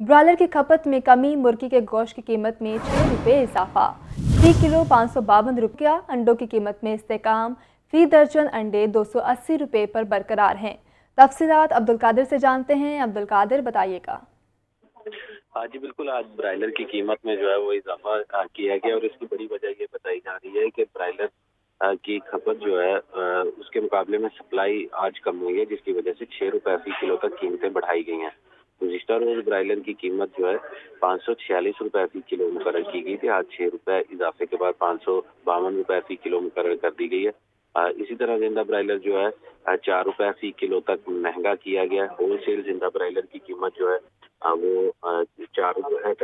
Broiler की खपत में कमी, मुर्गी के गोश्त की कीमत में 6 रुपये इजाफा, फी किलो 552 रुपया। अंडों की कीमत में इस्तेकाम, फी दर्जन अंडे 280 रुपये पर बरकरार हैं। तफसीलात अब्दुल कादिर से जानते हैं। अब्दुल कादिर, बताइएगा। हाँ जी बिल्कुल, आज ब्रायलर की कीमत में जो है वो इजाफा किया गया और इसकी बड़ी वजह ये बताई जा रही है कि ब्रायलर की खपत जो है उसके मुकाबले में सप्लाई आज कम हुई है, जिसकी वजह से 6 रुपए फी किलो तक कीमतें बढ़ाई गई हैं। गुज़िश्ता रोज ब्रायलर की कीमत जो है 546 रुपए फी किलो मुकर्रर की गई थी। आज 6 रुपए इजाफे के बाद 552 रुपए फी किलो मुकर्रर कर दी गई है। इसी तरह जिंदा ब्रायलर जो है 4 रुपए फी किलो तक महंगा किया गया है। होल सेल जिंदा ब्रायलर की कीमत जो है वो 4 रुपए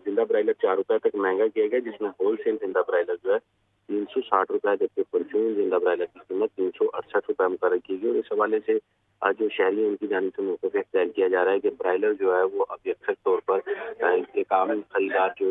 जिंदा ब्रायलर 4 रुपए तक महंगा किया गया, जिसमें होल सेल जिंदा ब्रायलर जो है 360 रुपए, जबकि परचून जिंदा ब्रायलर की कीमत 368 रुपए मुकर्रर की गई। और इस हवाले से आज जो शहरी हैं उनकी जानिब से मौक़िफ़ इख्तियार किया जा रहा है कि ब्रायलर जो है वो अभी अक्सर तौर पर एक आम खरीदार जो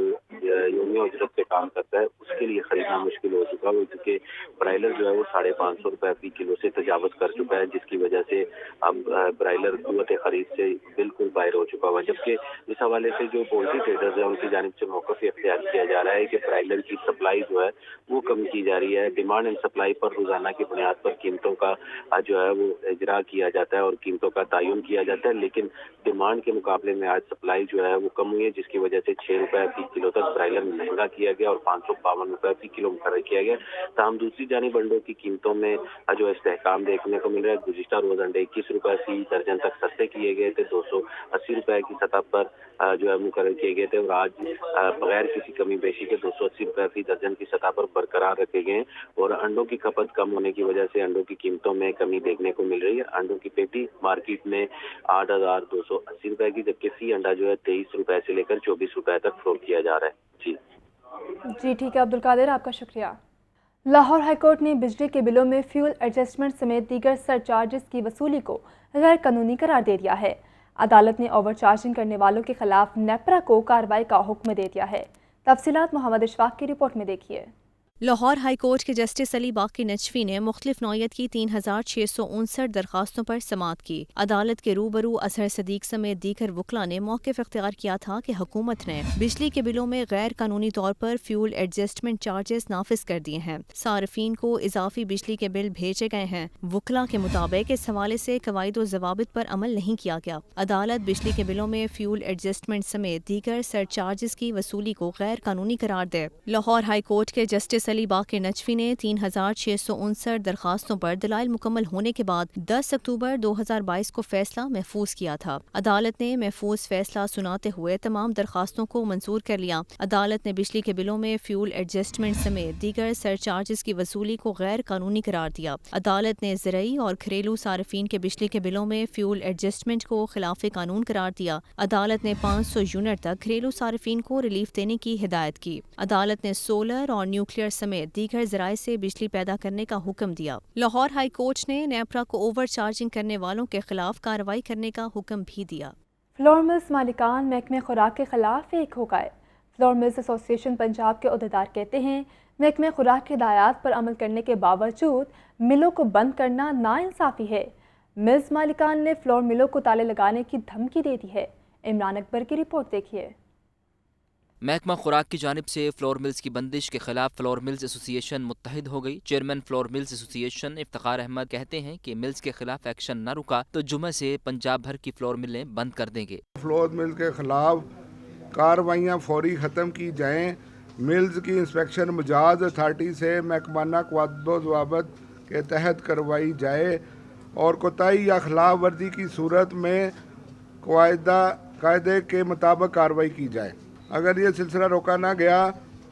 यौमिया उजरत पे काम करता है उसके लिए खरीदना मुश्किल हो चुका है, क्योंकि ब्रायलर जो है वो 550 रुपए फी किलो से तजावज़ कर चुका है, जिसकी वजह से अब ब्रायलर क़ुव्वत खरीद से बिल्कुल बाहर हो चुका हुआ। जबकि इस हवाले से जो पोल्ट्री ट्रेडर्स हैं उनकी जानिब से मौक़िफ़ इख्तियार किया जा रहा है कि ब्रायलर की सप्लाई जो है वो कम की जा रही है। डिमांड एंड सप्लाई पर रोज़ाना की बुनियाद पर कीमतों का जो है वो इजरा किया जाता है और कीमतों का तयन किया जाता है, लेकिन डिमांड के मुकाबले में आज सप्लाई जो है वो कम हुई है, जिसकी वजह से 6 रुपए फी किलो तक ब्रायलर महंगा किया गया और 552 रुपए फी किलो मुकर्रर किया गया। ताहम दूसरी जानिब अंडों की कीमतों में जो इस्तेहकाम देखने को मिल रहा है। गुज़िश्ता रोज अंडे 21 रुपए फी दर्जन तक सस्ते किए गए थे, 280 रुपए की सतह पर जो है मुकर्रर किए गए थे, और आज बगैर किसी कमी पेशी के 280 रुपए फी दर्जन की सतह पर बरकरार रखे गए हैं। और अंडों की खपत कम होने की वजह से अंडों की कीमतों में कमी देखने को मिल रही है। अंडों की पेटी मार्केट में 8,280 रुपए की, जबकि फी अंडा जो है 23 रुपए से लेकर 24 रुपए तक फरोख्त किया जा रहा है। जी ठीक है अब्दुल कादिर, आपका शुक्रिया। लाहौर हाईकोर्ट ने बिजली के बिलों में फ्यूल एडजस्टमेंट समेत दीगर सरचार्जेस की वसूली को गैर कानूनी करार दे दिया है। अदालत ने ओवर चार्जिंग करने वालों के खिलाफ नेपरा को कार्रवाई का हुक्म दे दिया है। तफसीलात मोहम्मद इशफाक की रिपोर्ट में देखिए। लाहौर हाई कोर्ट के जस्टिस अली बाकी नजफी ने मुख्तलिफ नौयत की 3659 दरखास्तों पर समाअत की। अदालत के रूबरू अजहर सदीक समेत दीगर वकला ने मौक़िफ़ इख्तियार किया था कि हुकूमत ने बिजली के बिलों में गैर कानूनी तौर पर फ्यूल एडजस्टमेंट चार्जेस नाफिज कर दिए हैं। सार्फिन को इजाफी बिजली के बिल भेजे गए हैं। वकला के मुताबिक इस हवाले से कवायद व ज़वाबित पर अमल नहीं किया गया। अदालत बिजली के बिलों में फ्यूल एडजस्टमेंट समेत दीगर सरचार्जेस की वसूली को गैर कानूनी करार दे। लाहौर हाई कोर्ट के जस्टिस अली बाकी नजफी ने 3659 दरखास्तों पर दलाइल मुकम्मल होने के बाद 10 अक्टूबर 2022 को फैसला महफूज किया था। अदालत ने महफूज फैसला सुनाते हुए तमाम दरखास्तों को मंजूर कर लिया। अदालत ने बिजली के बिलों में फ्यूल एडजस्टमेंट समेत दीगर सरचार्जेस की वसूली को गैर कानूनी करार दिया। अदालत ने ज़रई और घरेलू सार्फिन के बिजली के बिलों में फ्यूल एडजस्टमेंट को खिलाफ कानून करार दिया। अदालत ने 500 यूनिट तक घरेलू सार्फिन को रिलीफ देने की हिदायत की। अदालत ने सोलर और न्यूक्लियर समेत दीगर ज़राए से बिजली पैदा करने का हुक्म दिया। लाहौर हाई कोर्ट ने नेपरा को ओवर चार्जिंग करने वालों के खिलाफ कार्रवाई करने का हुक्म भी दिया। फ्लोर मिल्स मालिकान महकमे खुराक के खिलाफ एक हो गए। फ्लोर मिल्स एसोसिएशन पंजाब के अहदेदार कहते हैं महकमे खुराक की हिदायत पर अमल करने के बावजूद मिलों को बंद करना नाइंसाफ़ी है। मिल्स मालिकान ने फ्लोर मिलों को ताले लगाने की धमकी दे दी है। इमरान अकबर की रिपोर्ट देखिए। महकमा खुराक की जानिब से फ्लोर मिल्स की बंदिश के खिलाफ फ्लोर मिल्स एसोसिएशन मुत्तहिद हो गई। Chairman flour mills association Iftikhar Ahmed कहते हैं कि मिल्स के खिलाफ एक्शन न रुका तो जुमे से पंजाब भर की फ्लोर मिलें बंद कर देंगे। फ्लोर मिल के खिलाफ कार्रवाइयाँ फौरी ख़त्म की जाएँ। मिल्स की इंस्पेक्शन मुजाज अथार्टी से महकमाना क़वायद के तहत करवाई जाए और कोताही या खिलाफ वर्जी की सूरत में कायदे के मुताबिक कार्रवाई की जाए। अगर ये सिलसिला रोका ना गया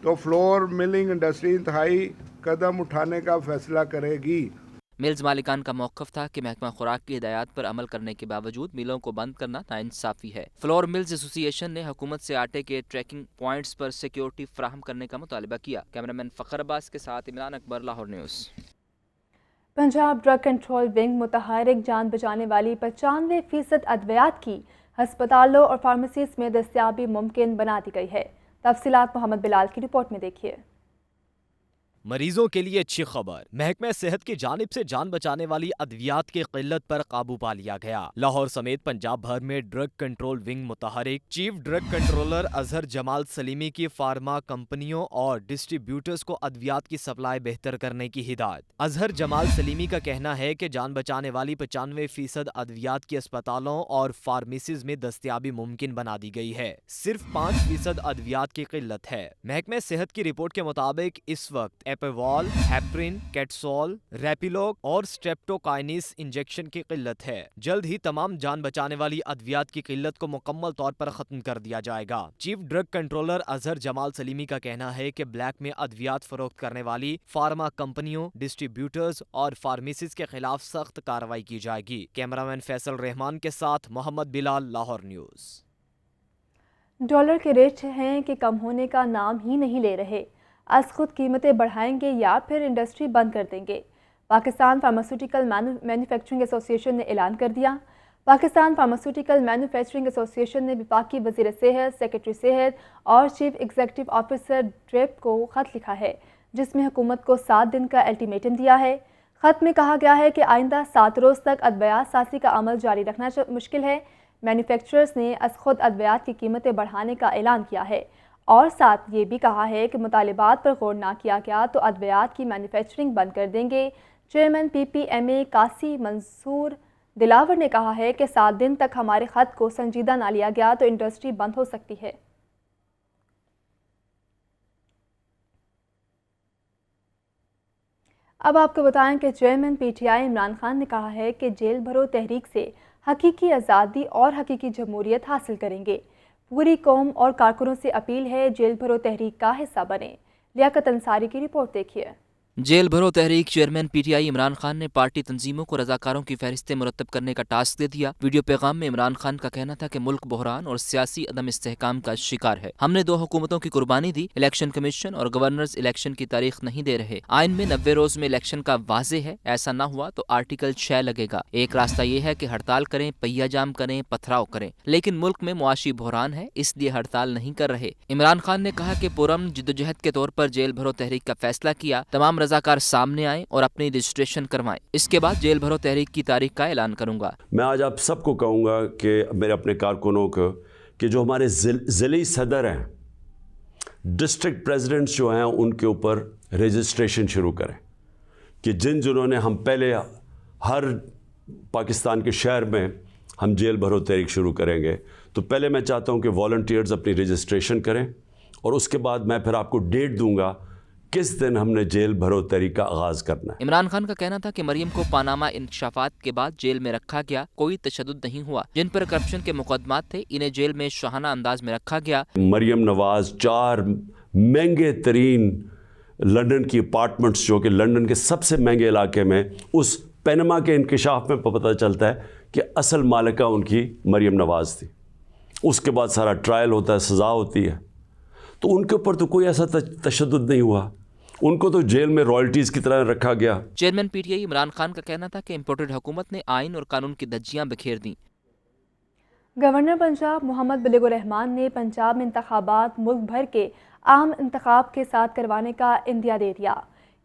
तो फ्लोर मिलिंग इंडस्ट्री इंतहाई कदम उठाने का फैसला करेगी। मिल्स मालिकान का मौक़िफ़ था कि महकमा खुराक की हिदायत पर अमल करने के बावजूद मिलों को बंद करना नाइंसाफ़ी है। फ्लोर मिल्स एसोसिएशन ने हुकूमत से आटे के ट्रैकिंग पॉइंट्स पर सिक्योरिटी फराहम करने का मुतालबा किया। कैमरामैन फ़खर अब्बास के साथ Imran Akbar, Lahore news. Punjab drug control wing मुतहरिक जान बचाने वाली 95% अद्वियात की हस्पतालों और फार्मेसीज में दस्तयाबी मुमकिन बना दी गई है। तफसीलात मोहम्मद बिलाल की रिपोर्ट में देखिए। مریضوں کے لیے اچھی خبر، محکمہ صحت کی جانب سے جان بچانے والی ادویات کی قلت پر قابو پا لیا گیا۔ لاہور سمیت پنجاب بھر میں ڈرگ کنٹرول ونگ متحرک، چیف ڈرگ کنٹرولر اظہر جمال سلیمی کی فارما کمپنیوں اور ڈسٹریبیوٹرز کو ادویات کی سپلائی بہتر کرنے کی ہدایت۔ اظہر جمال سلیمی کا کہنا ہے کہ جان بچانے والی 95% ادویات کی اسپتالوں اور فارمیسیز میں دستیابی ممکن بنا دی گئی ہے، صرف 5% ادویات کی قلت ہے۔ محکمہ صحت کی رپورٹ کے مطابق اس وقت ایپیوال، ہیپرین، کیٹسول، ریپیلوک اور سٹریپٹوکائنس انجیکشن کی قلت ہے۔ جلد ہی تمام جان بچانے والی ادویات کی قلت کو مکمل طور پر ختم کر دیا جائے گا۔ چیف ڈرگ کنٹرولر اظہر جمال سلیمی کا کہنا ہے کہ بلیک میں ادویات فروخت کرنے والی فارما کمپنیوں، ڈسٹریبیوٹرز اور فارمیسیز کے خلاف سخت کارروائی کی جائے گی۔ کیمرامین فیصل رحمان کے ساتھ محمد بلال، لاہور نیوز۔ ڈالر کے ریٹ ہیں کہ کم ہونے کا نام ہی نہیں لے رہے، از خود قیمتیں بڑھائیں گے یا پھر انڈسٹری بند کر دیں گے۔ پاکستان فارماسیوٹیکل مینوفیکچرنگ ایسوسی ایشن نے اعلان کر دیا۔ پاکستان فارماسیوٹیکل مینوفیکچرنگ ایسوسی ایشن نے وفاقی وزیر صحت، سیکرٹری صحت اور چیف ایگزیکٹو آفیسر ڈریپ کو خط لکھا ہے، جس میں حکومت کو 7 دن کا الٹیمیٹم دیا ہے۔ خط میں کہا گیا ہے کہ آئندہ 7 روز تک ادویات سازی کا عمل جاری رکھنا مشکل ہے۔ مینوفیکچررز نے از خود ادویات کی قیمتیں بڑھانے کا اعلان کیا ہے اور ساتھ یہ بھی کہا ہے کہ مطالبات پر غور نہ کیا گیا تو ادویات کی مینوفیکچرنگ بند کر دیں گے۔ چیئرمین پی پی ایم اے قاسی منصور دلاور نے کہا ہے کہ 7 دن تک ہمارے خط کو سنجیدہ نہ لیا گیا تو انڈسٹری بند ہو سکتی ہے۔ اب آپ کو بتائیں کہ chairman P T I Imran Khan نے کہا ہے کہ جیل بھرو تحریک سے حقیقی آزادی اور حقیقی جمہوریت حاصل کریں گے۔ پوری قوم اور کارکنوں سے اپیل ہے جیل بھرو تحریک کا حصہ بنیں۔ لیاقت انصاری کی رپورٹ دیکھیے۔ جیل بھرو تحریک chairman P T I Imran Khan نے پارٹی تنظیموں کو رضاکاروں کی فہرستیں مرتب کرنے کا ٹاسک دے دیا۔ ویڈیو پیغام میں عمران خان کا کہنا تھا کہ ملک بحران اور سیاسی عدم استحکام کا شکار ہے۔ ہم نے 2 حکومتوں کی قربانی دی، الیکشن کمیشن اور گورنرز الیکشن کی تاریخ نہیں دے رہے۔ آئین میں 90 روز میں الیکشن کا واضح ہے، ایسا نہ ہوا تو آرٹیکل 6 لگے گا۔ ایک راستہ یہ ہے کہ ہڑتال کریں، پہیہ جام کریں، پتھراؤ کریں، لیکن ملک میں معاشی بحران ہے، اس لیے ہڑتال نہیں کر رہے۔ عمران خان نے کہا کہ پرامن جدوجہد کے طور پر جیل بھرو تحریک کا فیصلہ کیا، تمام رضاکار سامنے آئیں اور اپنی رجسٹریشن کروائیں، اس کے بعد جیل بھرو تحریک کی تاریخ کا اعلان کروں گا۔ میں آج آپ سب کو کہوں گا کہ میرے اپنے کارکنوں کو کہ جو ہمارے ضلعی صدر ہیں، ڈسٹرکٹ پریزیڈنٹس جو ہیں، ان کے اوپر رجسٹریشن شروع کریں کہ جنہوں نے ہم پہلے ہر پاکستان کے شہر میں ہم جیل بھرو تحریک شروع کریں گے، تو پہلے میں چاہتا ہوں کہ والنٹیئرز اپنی رجسٹریشن کریں اور اس کے بعد میں پھر آپ کو ڈیٹ دوں گا کس دن ہم نے جیل بھرو تحریک کا آغاز کرنا ہے۔ عمران خان کا کہنا تھا کہ مریم کو پاناما انکشافات کے بعد جیل میں رکھا گیا، کوئی تشدد نہیں ہوا، جن پر کرپشن کے مقدمات تھے انہیں جیل میں شاہانہ انداز میں رکھا گیا۔ مریم نواز 4 مہنگے ترین لنڈن کی اپارٹمنٹس، جو کہ لنڈن کے سب سے مہنگے علاقے میں، اس پینما کے انکشاف میں پتہ چلتا ہے کہ اصل مالکہ ان کی مریم نواز تھی۔ اس کے بعد سارا ٹرائل ہوتا ہے، سزا ہوتی ہے، تو ان کے اوپر تو کوئی ایسا تشدد نہیں ہوا، ان کو تو جیل میں رائلٹیز کی طرح رکھا گیا۔ Chairman P T I Imran Khan کا کہنا تھا کہ امپورٹڈ حکومت نے آئین اور قانون کی دھجیاں بکھیر دیں۔ گورنر پنجاب محمد بلیغ الرحمان نے پنجاب میں انتخابات ملک بھر کے عام انتخاب کے ساتھ کروانے کا عندیہ دے دیا۔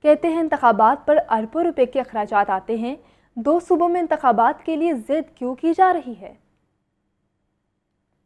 کہتے ہیں انتخابات پر اربوں روپے کے اخراجات آتے ہیں، 2 صوبوں میں انتخابات کے لیے ضد کیوں کی جا رہی ہے؟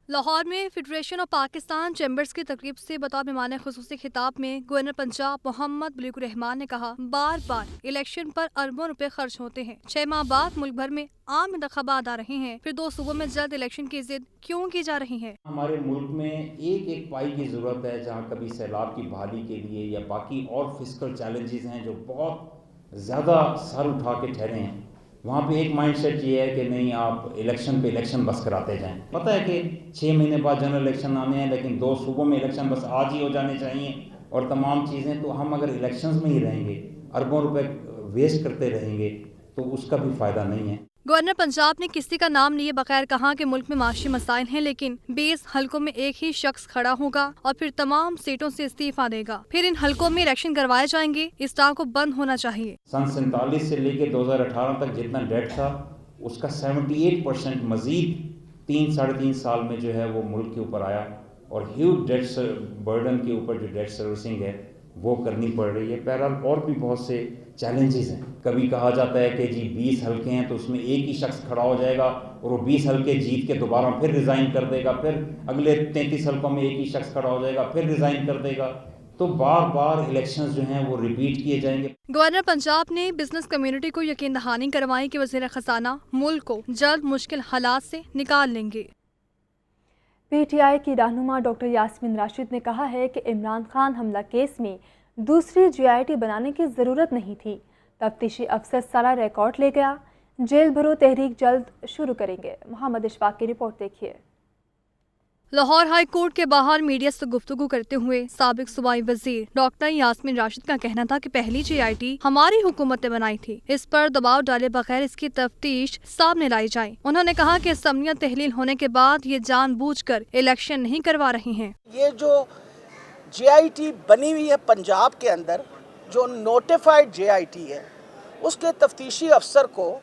لاہور میں فیڈریشن آف پاکستان چیمبرز کی تقریب سے بطور مہمان خصوصی خطاب میں گورنر پنجاب محمد بلیغ الرحمان نے کہا، بار بار الیکشن پر اربوں روپے خرچ ہوتے ہیں، 6 ماہ بعد ملک بھر میں عام انتخابات آ رہے ہیں، پھر 2 صوبوں میں جلد الیکشن کی ضد کیوں کی جا رہی ہے؟ ہمارے ملک میں ایک پائی کی ضرورت ہے جہاں کبھی سیلاب کی بحالی کے لیے یا باقی اور فسکل چیلنجز ہیں جو بہت زیادہ سر اٹھا کے ٹھہرے ہیں، وہاں پہ ایک مائنڈ سیٹ یہ ہے کہ نہیں آپ الیکشن پہ الیکشن بس کراتے جائیں۔ پتہ ہے کہ 6 مہینے بعد جنرل الیکشن آنے ہیں، لیکن 2 صوبوں میں الیکشن بس آج ہی ہو جانے چاہیے اور تمام چیزیں، تو ہم اگر الیکشنز میں ہی رہیں گے، اربوں روپے ویسٹ کرتے رہیں گے تو اس کا بھی فائدہ نہیں ہے۔ گورنر پنجاب نے کسی کا نام لیے بغیر کہا کہ ملک میں معاشی مسائل ہیں، لیکن 20 حلقوں میں ایک ہی شخص کھڑا ہوگا اور پھر تمام سیٹوں سے استعفیٰ دے گا، پھر ان حلقوں میں الیکشن کروائے جائیں گے۔ اس طرح کو بند ہونا چاہیے۔ سن 47 سے لے کے 2018 تک جتنا ڈیٹ تھا اس کا 78% مزید 3-3.5 سال میں جو ہے وہ ملک کے اوپر آیا، اور ہیوج ڈیٹ برڈن کے اوپر جو ڈیٹ سروسنگ ہے وہ کرنی پڑ رہی ہے. بہرحال اور بھی بہت سے چیلنجز ہیں. کبھی کہا جاتا ہے کہ جی 20 حلقے ہیں تو اس میں ایک ہی شخص کھڑا ہو جائے گا اور وہ 20 حلقے جیت کے دوبارہ پھر ریزائن کر دے گا, پھر اگلے 33 حلقوں میں ایک ہی شخص کھڑا ہو جائے گا, پھر ریزائن کر دے گا. تو بار بار الیکشنز جو ہیں وہ ریپیٹ کیے جائیں گے. گورنر پنجاب نے بزنس کمیونٹی کو یقین دہانی کروائی کہ وزیر خزانہ ملک کو جلد مشکل حالات سے نکال لیں گے. پی ٹی آئی کی رہنما ڈاکٹر یاسمین راشد نے کہا ہے کہ عمران خان حملہ کیس میں دوسری GIT بنانے کی ضرورت نہیں تھی. تفتیشی افسر سارا ریکارڈ لے گیا. جیل بھرو تحریک جلد شروع کریں گے. محمد اشفاق کی رپورٹ دیکھیے. لاہور ہائی کورٹ کے باہر میڈیا سے گفتگو کرتے ہوئے سابق صوبائی وزیر ڈاکٹر یاسمین راشد کا کہنا تھا کہ پہلی GIT ہماری حکومت نے بنائی تھی, اس پر دباؤ ڈالے بغیر اس کی تفتیش سامنے لائی جائے. انہوں نے کہا کہ اسمبلیاں تحلیل ہونے کے بعد یہ جان بوجھ کر الیکشن نہیں کروا رہی ہیں. یہ جو GIT بنی ہوئی ہے پنجاب کے اندر, جو نوٹیفائڈ GIT ہے, اس کے تفتیشی افسر کو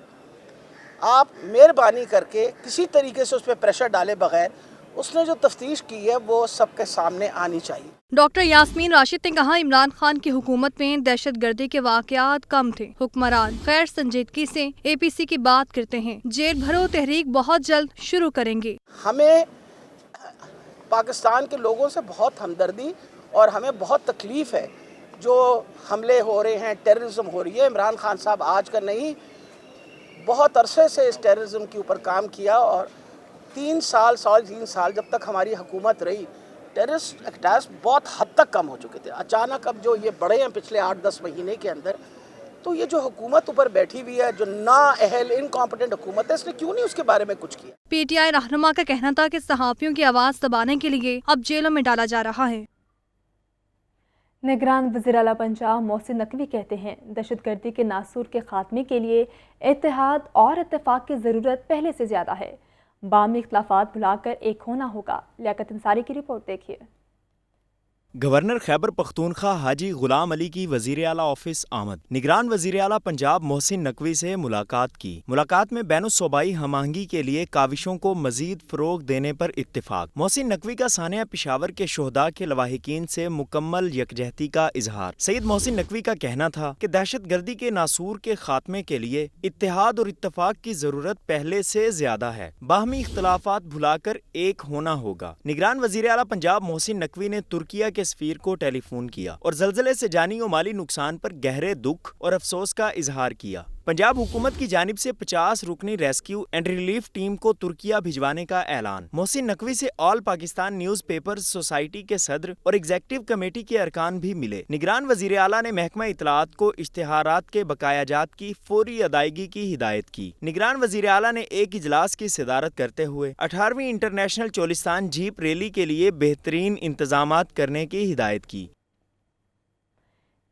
آپ مہربانی کر کے کسی طریقے سے اس پہ پریشر ڈالے بغیر اس نے جو تفتیش کی ہے وہ سب کے سامنے آنی چاہیے. ڈاکٹر یاسمین راشد نے کہا عمران خان کی حکومت میں دہشت گردی کے واقعات کم تھے. حکمران غیر سنجیدگی سے APC کی بات کرتے ہیں. جیل بھرو تحریک بہت جلد شروع کریں گے. ہمیں پاکستان کے لوگوں سے بہت ہمدردی اور ہمیں بہت تکلیف ہے جو حملے ہو رہے ہیں, ٹیررزم ہو رہی ہے. عمران خان صاحب آج کا نہیں, بہت عرصے سے اس ٹیررزم کے اوپر کام کیا اور 3 سال جب تک ہماری حکومت رہی ٹیررسٹ اٹیکس بہت حد تک کم ہو چکے تھے. اچانک اب جو یہ بڑے ہیں پچھلے 8-10 مہینے کے اندر, تو یہ جو حکومت اوپر بیٹھی ہوئی ہے, جو نااہل انکمپیٹنٹ حکومت ہے, اس نے کیوں نہیں اس کے بارے میں کچھ کیا. PTI رہنما کا کہنا تھا کہ صحافیوں کی آواز دبانے کے لیے اب جیلوں میں ڈالا جا رہا ہے. نگران وزیر اعلیٰ پنجاب محسن نقوی کہتے ہیں دہشت گردی کے ناسور کے خاتمے کے لیے اتحاد اور اتفاق کی ضرورت پہلے سے زیادہ ہے. باہمی اختلافات بھلا کر ایک ہونا ہوگا. لیاقت انصاری کی رپورٹ دیکھیے. گورنر خیبر پختونخوا حاجی غلام علی کی وزیر اعلیٰ آفس آمد. نگران وزیر اعلیٰ پنجاب محسن نقوی سے ملاقات کی. ملاقات میں بین الصوبائی ہم آہنگی کے لیے کاوشوں کو مزید فروغ دینے پر اتفاق. محسن نقوی کا سانحہ پشاور کے شہداء کے لواحقین سے مکمل یکجہتی کا اظہار. سید محسن نقوی کا کہنا تھا کہ دہشت گردی کے ناسور کے خاتمے کے لیے اتحاد اور اتفاق کی ضرورت پہلے سے زیادہ ہے. باہمی اختلافات بھلا کر ایک ہونا ہوگا. نگران وزیر اعلیٰ پنجاب محسن نقوی نے ترکیہ کے سفیر کو ٹیلی فون کیا اور زلزلے سے جانی و مالی نقصان پر گہرے دکھ اور افسوس کا اظہار کیا. پنجاب حکومت کی جانب سے 50 رکنی ریسکیو اینڈ ریلیف ٹیم کو ترکیہ بھجوانے کا اعلان. محسن نقوی سے آل پاکستان نیوز پیپرز سوسائٹی کے صدر اور ایگزیکٹو کمیٹی کے ارکان بھی ملے. نگران وزیر اعلیٰ نے محکمہ اطلاعات کو اشتہارات کے بقایا جات کی فوری ادائیگی کی ہدایت کی. نگران وزیر اعلیٰ نے ایک اجلاس کی صدارت کرتے ہوئے 18ویں انٹرنیشنل چولستان جیپ ریلی کے لیے بہترین انتظامات کرنے کی ہدایت کی.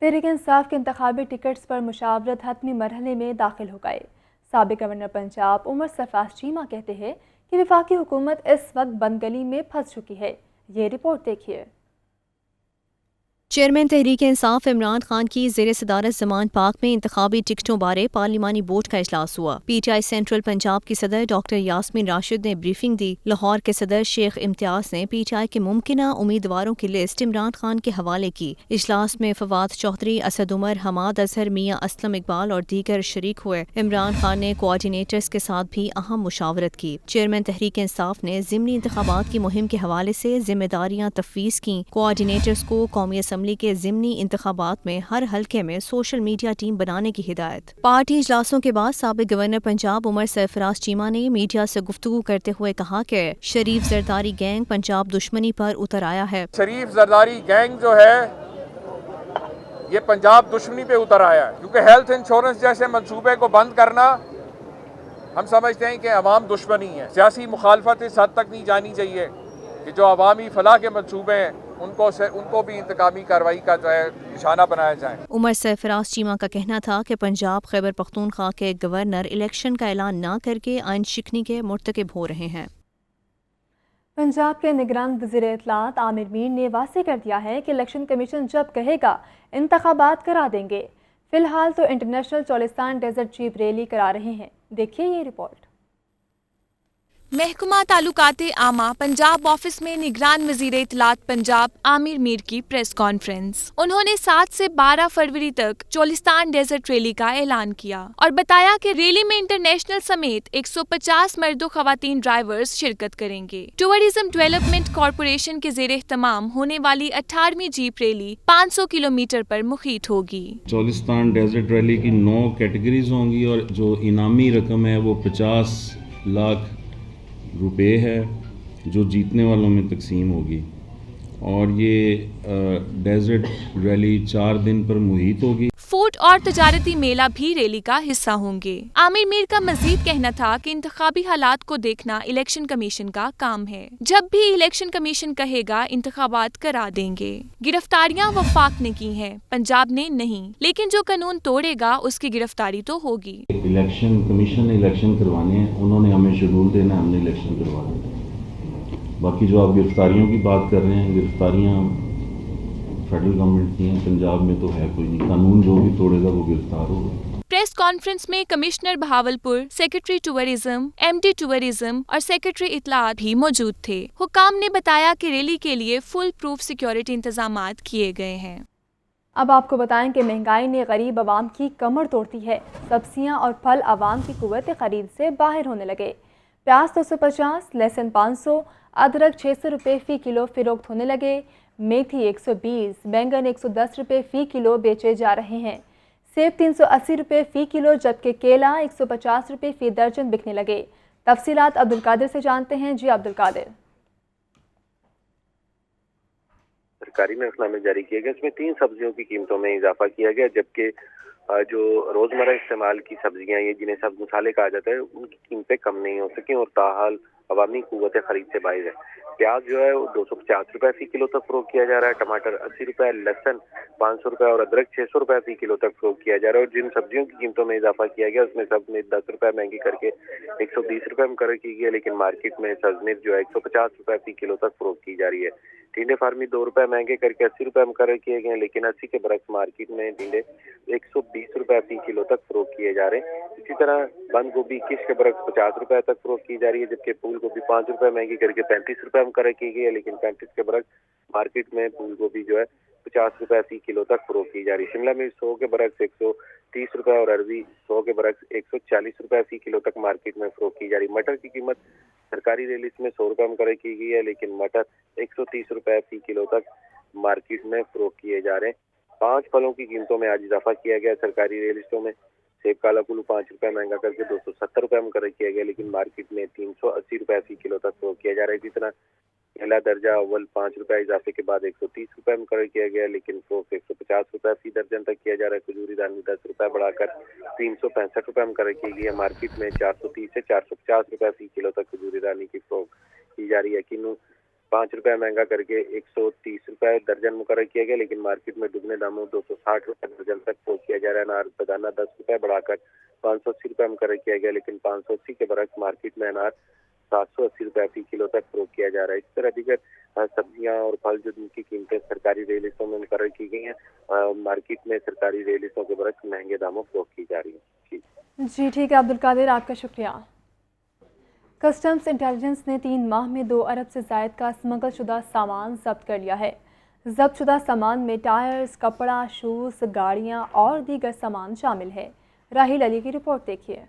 تحریک انصاف کے انتخابی ٹکٹس پر مشاورت حتمی مرحلے میں داخل ہو گئے. سابق گورنر پنجاب عمر سرفراز چیمہ کہتے ہیں کہ وفاقی حکومت اس وقت بند گلی میں پھنس چکی ہے. یہ رپورٹ دیکھیے. چیئرمین تحریک انصاف عمران خان کی زیر صدارت زمان پاک میں انتخابی ٹکٹوں بارے پارلیمانی بورڈ کا اجلاس ہوا. PTI سینٹرل پنجاب کی صدر ڈاکٹر یاسمین راشد نے بریفنگ دی. لاہور کے صدر شیخ امتیاز نے PTI کے ممکنہ امیدواروں کی لسٹ عمران خان کے حوالے کی. اجلاس میں فواد چودھری، اسد عمر، حماد اظہر، میاں اسلم اقبال اور دیگر شریک ہوئے. عمران خان نے کوآرڈینیٹرز کے ساتھ بھی اہم مشاورت کی. چیئرمین تحریک انصاف نے ضمنی انتخابات کی مہم کے حوالے سے ذمہ داریاں تفویض کیں. کوآرڈینیٹرز کو قومی اسمبلی کے ضمنی انتخابات میں ہر حلقے میں سوشل میڈیا ٹیم بنانے کی ہدایت. پارٹی اجلاسوں کے بعد سابق گورنر پنجاب عمر سرفراز چیمہ نے میڈیا سے گفتگو کرتے ہوئے کہا کہ شریف زرداری گینگ پنجاب دشمنی پر اتر آیا ہے. شریف زرداری گینگ جو ہے یہ پنجاب دشمنی پہ اتر آیا ہے، کیونکہ ہیلتھ انشورنس جیسے منصوبے کو بند کرنا ہم سمجھتے ہیں کہ عوام دشمنی ہے. سیاسی مخالفت اس حد تک نہیں جانی چاہیے کہ جو عوامی فلاح کے منصوبے ہیں ان کو بھی انتقامی کارروائی کا جو ہے نشانہ بنایا جائے. عمر سرفراز چیمہ کا کہنا تھا کہ پنجاب خیبر پختونخوا کے گورنر الیکشن کا اعلان نہ کر کے آئین شکنی کے مرتکب ہو رہے ہیں. پنجاب کے نگران وزیر اطلاعات عامر میر نے واضح کر دیا ہے کہ الیکشن کمیشن جب کہے گا انتخابات کرا دیں گے. فی الحال تو international Cholistan desert jeep rally کرا رہے ہیں. دیکھیے یہ رپورٹ. महकमा तालुकात आमा पंजाब ऑफिस में निगरान वजीर इत्तलात पंजाब आमिर मीर की प्रेस कॉन्फ्रेंस। उन्होंने 7 से 12 फरवरी तक चोलिस्तान डेजर्ट रैली का ऐलान किया और बताया कि रैली में इंटरनेशनल समेत 150 मर्दों खवातीन ड्राइवर्स शिरकत करेंगे। टूरिज्म डेवलपमेंट कॉरपोरेशन के ज़ेर एहतमाम होने वाली 18वीं जीप रैली 500 किलोमीटर पर मुखीत होगी। चोलिस्तान डेजर्ट रैली की 9 कैटेगरीज होंगी और जो इनामी रकम है वो 50 लाख रुपए है जो जीतने वालों में तकसीम होगी और ये डेजर्ट रैली 4 दिन पर मुहित होगी। फूड और तजारती मेला भी रैली का हिस्सा होंगे। आमिर मीर का मजीद कहना था कि इंतखाबी हालात को देखना इलेक्शन कमीशन का काम है। जब भी इलेक्शन कमीशन कहेगा इंतखाबात करा देंगे। गिरफ्तारियां वफाक ने की हैं, पंजाब ने नहीं, लेकिन जो कानून तोड़ेगा उसकी गिरफ्तारी तो होगी। इलेक्शन कमीशन ने इलेक्शन करवाने हैं, उन्होंने हमें शेड्यूल देना है, हमने इलेक्शन करवाने। बाकी जो आप गिरफ्तारियों की बात कर रहे हैं, गिरफ्तारियां फेडरल गवर्नमेंट की हैं, पंजाब में तो है कोई नहीं, कानून जो भी तोड़ेगा वो गिरफ्तार होगा। प्रेस कॉन्फ्रेंस में commissioner Bahawalpur, secretary tourism, MD tourism और सेक्रेटरी इत्तलात भी मौजूद थे। हुकाम ने बताया कि रैली के लिए फुल प्रूफ सिक्योरिटी इंतजामात किए गए हैं। अब आपको बताएं कि महंगाई ने गरीब आवाम की कमर तोड़ती है। सब्जियां और फल आवाम की कुव्वत खरीद से बाहर होने लगे। प्याज 250, लहसुन 500, अदरक 600 रुपये फ़ी किलो फ़रोख्त होने लगे। मेथी 120, बैंगन 110 रुपये फ़ी किलो बेचे जा रहे हैं। सेब 380 रुपये फ़ी किलो जबकि केला 150 रुपये फ़ी दर्जन बिकने लगे। तफसीलात अब्दुल कादिर से जानते हैं। जी अब्दुल कादिर। सरकारी महकमा जारी किया गया, इसमें 3 सब्जियों की कीमतों में इजाफा किया गया, जबकि जो रोजमर्रा इस्तेमाल की सब्जियां ये जिन्हें सब मसाले कहा जाता है उनकी कीमतें कम नहीं हो सकी और ताहाल अवामी कुव्वत खरीद से बाहर है। प्याज जो है वो 250 रुपये फ़ी किलो तक फरोख्त किया जा रहा है, टमाटर 80 रुपये, लहसुन 500 रुपये और अदरक 600 रुपये फ़ी किलो तक फरोख्त किया जा रहा है। और जिन सब्जियों की कीमतों में इजाफा किया गया उसमें सब में 10 रुपये महंगी करके 120 रुपये मुकर्रर की गई है, लेकिन मार्केट में सजमिर जो है 150 रुपये फ़ी किलो तक फरोख्त की जा रही है। टिंडे फार्मी 2 रुपये महंगे करके 80 रुपये मुकर्रर किए गए हैं, लेकिन 80 के बरक्स मार्केट में टिंडे 120 रुपये फ़ी किलो तक फरोख्त किए जा रहे हैं। इसी तरह बंद गोभी किश के बरक्स 50 रुपये तक फरोख्त की जा रही है, जबकि फूल गोभी 5 रुपये महंगी करके 35 रुपये मुकर्रर की गई है, लेकिन 35 के बरक्स मार्केट में फूल गोभी जो है 50 रुपये फ़ी किलो तक फरोख्त की जा रही है। शिमला मिर्च 100 के बरक्स 130 रुपये और अरबी 100 के बरक्स 140 रुपये फ़ी किलो तक मार्केट में फरोख्त की जा रही है। मटर की कीमत सरकारी रिलीज में 100 रुपये मुकर्रर की गई है, लेकिन मटर 130 रुपये फ़ी किलो तक मार्केट में फरोख्त किए जा रहे हैं। 5 फलों की कीमतों में आज इजाफा किया गया सरकारी रियलिस्टों में। सेब काला कुल्लू 5 रुपये महंगा करके 270 रुपये मुकर्रर किया गया, लेकिन मार्केट में 380 रुपये फ़ी किलो तक फरोख्त किया जा रहा है। इसी तरह पहला दर्जा अव्वल 5 रुपये इजाफे के बाद 130 रुपये मुकर्रर किया गया, लेकिन फरोख्त 150 रुपये फ़ी दर्जन तक किया जा रहा है। खजूरी दानी 10 रुपये बढ़ाकर 365 रुपये मुकर्रर की गई है। मार्केट में 430 से 450 रुपये फ़ी किलो तक खजूरी दानी की फरोख्त की जा रही है। किन्नू 5 रुपये महंगा करके 130 रुपये दर्जन मुकर्रर किया गया, लेकिन मार्केट में दुगने दामों 260 रुपये दर्जन तक फरोख्त किया जा रहा है। अनार बदाना 10 रुपये बढ़ाकर 580 रुपये मुकर्रर किया गया, लेकिन 580 के बरक्स मार्केट में अनार 780 रुपये फ़ी किलो तक फरोख्त किया जा रहा है। इस तरह दीगर सब्जियां और फल जो जिनकी कीमतें सरकारी रियलिस्टों में मुकर्रर की गई हैं, मार्केट में सरकारी रियलिस्टों के बरक्स महंगे दामों फरोख्त की जा रही है। जी ठीक है अब्दुल कादिर, आपका शुक्रिया। कस्टम्स इंटेलिजेंस ने 3 माह में 2 अरब से ज़ायद का स्मगल शुदा सामान जब्त कर लिया है। जब्त शुदा सामान में टायर्स, कपड़ा, शूज़, गाड़ियाँ और दीगर सामान शामिल है। राहिल अली की रिपोर्ट देखिए।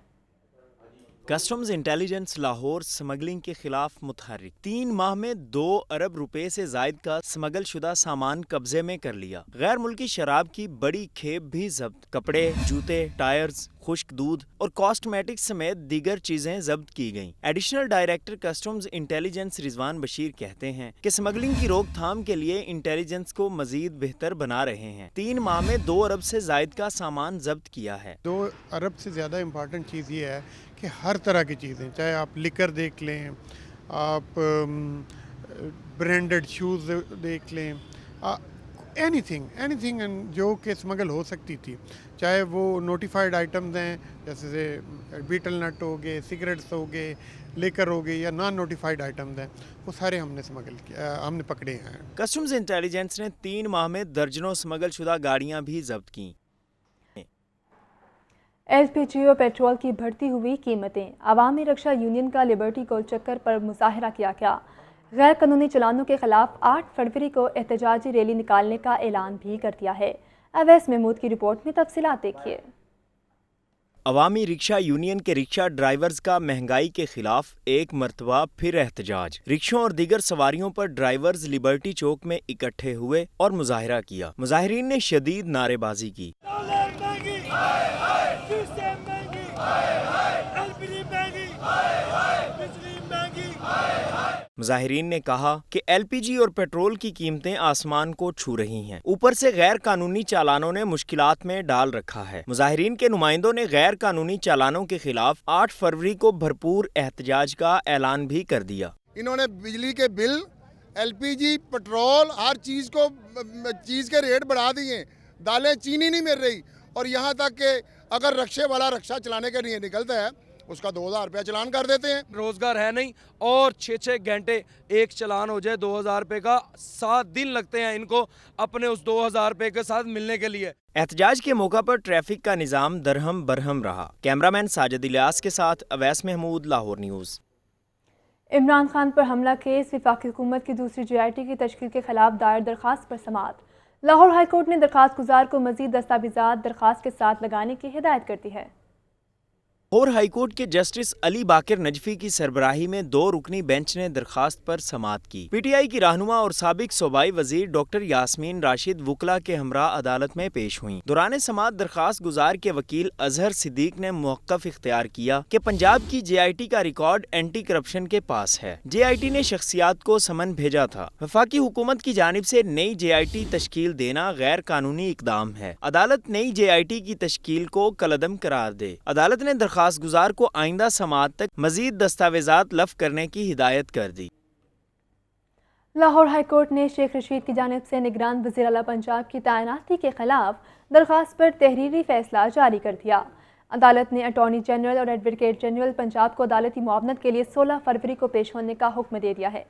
कस्टम्स इंटेलिजेंस लाहौर स्मगलिंग के खिलाफ मुतहर्रिक 3 माह में 2 अरब रुपए से जायद का स्मगल शुदा सामान कब्जे में कर लिया। गैर मुल्की शराब की बड़ी खेप भी जब्त, कपड़े, जूते, टायर्स, खुश्क दूध और कॉस्मेटिक्स समेत दीगर चीजें जब्त की गईं। Additional director customs intelligence Rizwan Bashir कहते हैं कि स्मगलिंग की रोकथाम के लिए इंटेलिजेंस को मजीद बेहतर बना रहे हैं। 3 माह में 2 अरब से जायद का सामान जब्त किया है। 2 अरब से ज़्यादा इम्पॉर्टेंट चीज़ ये है कि हर तरह की चीज़ें, चाहे आप लिकर देख लें, आप ब्रांडेड शूज़ देख लें, एनीथिंग जो कि स्मगल हो सकती थी, चाहे वो नोटिफाइड आइटम्स हैं जैसे से बीटल नट हो गए, सिगरेट्स हो गए, लेकर हो गए या नॉन नोटिफाइड आइटम्स हैं, वो सारे हमने स्मगल किया, हमने पकड़े हैं। कस्टम्स इंटेलिजेंस ने 3 माह में दर्जनों स्मगल शुदा गाड़ियां भी जब्त की। LPG और पेट्रोल की बढ़ती हुई कीमतें। अवामी रक्षा यूनियन का लिबर्टी गोल चक्कर पर मुजाहरा किया गया। गैर कानूनी चलानों के खिलाफ 8 फरवरी को एहतजाजी रैली निकालने का ऐलान भी कर दिया है। अवैस महमूद की रिपोर्ट में तफसीलात देखिए। अवामी रिक्शा यूनियन के रिक्शा ड्राइवर्स का महंगाई के खिलाफ एक मरतबा फिर एहतजाज। रिक्शों और दीगर सवारियों पर ड्राइवर्स लिबर्टी चौक में इकट्ठे हुए और मुजाहिरा किया। मुजाहिरीन ने शदीद नारेबाजी की। मुजाहिरीन ने कहा कि LPG और पेट्रोल की कीमतें आसमान को छू रही हैं। ऊपर से गैर कानूनी चालानों ने मुश्किलात में डाल रखा है। मुजाहिरीन के नुमाइंदों ने गैर कानूनी चालानों के खिलाफ 8 फरवरी को भरपूर एहतजाज का ऐलान भी कर दिया। इन्होंने बिजली के बिल, LPG, पेट्रोल, हर चीज़ के रेट बढ़ा दिए। दालें, चीनी नहीं मिल रही। और यहाँ तक कि अगर रक्शे वाला रक्षा चलाने के लिए निकलता है उसका 2000 रुपया चलान कर देते हैं। रोजगार है नहीं और 6-6 घंटे एक चलान हो जाए 2000 रुपये का, 7 दिन लगते हैं इनको अपने उस 2000 रुपये के साथ मिलने के लिए। एहतजाज के मौका पर ट्रैफिक का निज़ाम दरहम बरहम रहा। कैमरामैन साजिद इलियास के साथ अवैस महमूद, लाहौर न्यूज़। इमरान खान पर हमला केस वफाकी हुकूमत की दूसरी JIT की तश्कील के खिलाफ दायर दरखास्त पर समाअत। लाहौर हाई कोर्ट ने दरखास्त गुजार को मजीद दस्तावेजात दरखास्त के साथ लगाने की हिदायत कर दी है। लाहौर हाई कोर्ट के जस्टिस अली बाकिर नजफी की सरबराही में 2 रुकनी बेंच ने दरखास्त पर समाअत की। PTI की रहनुमा और साबिक सूबाई वजीर डॉक्टर यास्मीन राशिद वकला के हमरा अदालत में पेश हुई। दौरान समाअत दरखास्त गुजार के वकील अजहर सिद्दीक ने मौक़िफ़ इख्तियार किया कि पंजाब की JIT का रिकॉर्ड एंटी करप्शन के पास है। JIT ने शख्सियात को समन भेजा था। वफाकी हुकूमत की जानिब से नई JIT तश्कील देना गैर कानूनी इकदाम है। अदालत नई JIT की तश्कील को कलअदम करार दे। अदालत ने दरखास्त गुजार को आइंदा समाअत तक मजीद दस्तावेजात लफ करने की हिदायत कर दी। लाहौर हाई कोर्ट ने शेख रशीद की जानिब से निगरान वज़ीर आला पंजाब की तैनाती के खिलाफ दरखास्त पर तहरीरी फैसला जारी कर दिया। अदालत ने अटॉर्नी जनरल और एडवोकेट जनरल पंजाब को अदालती मुआवनत के लिए 16 फरवरी को पेश होने का हुक्म दे दिया है।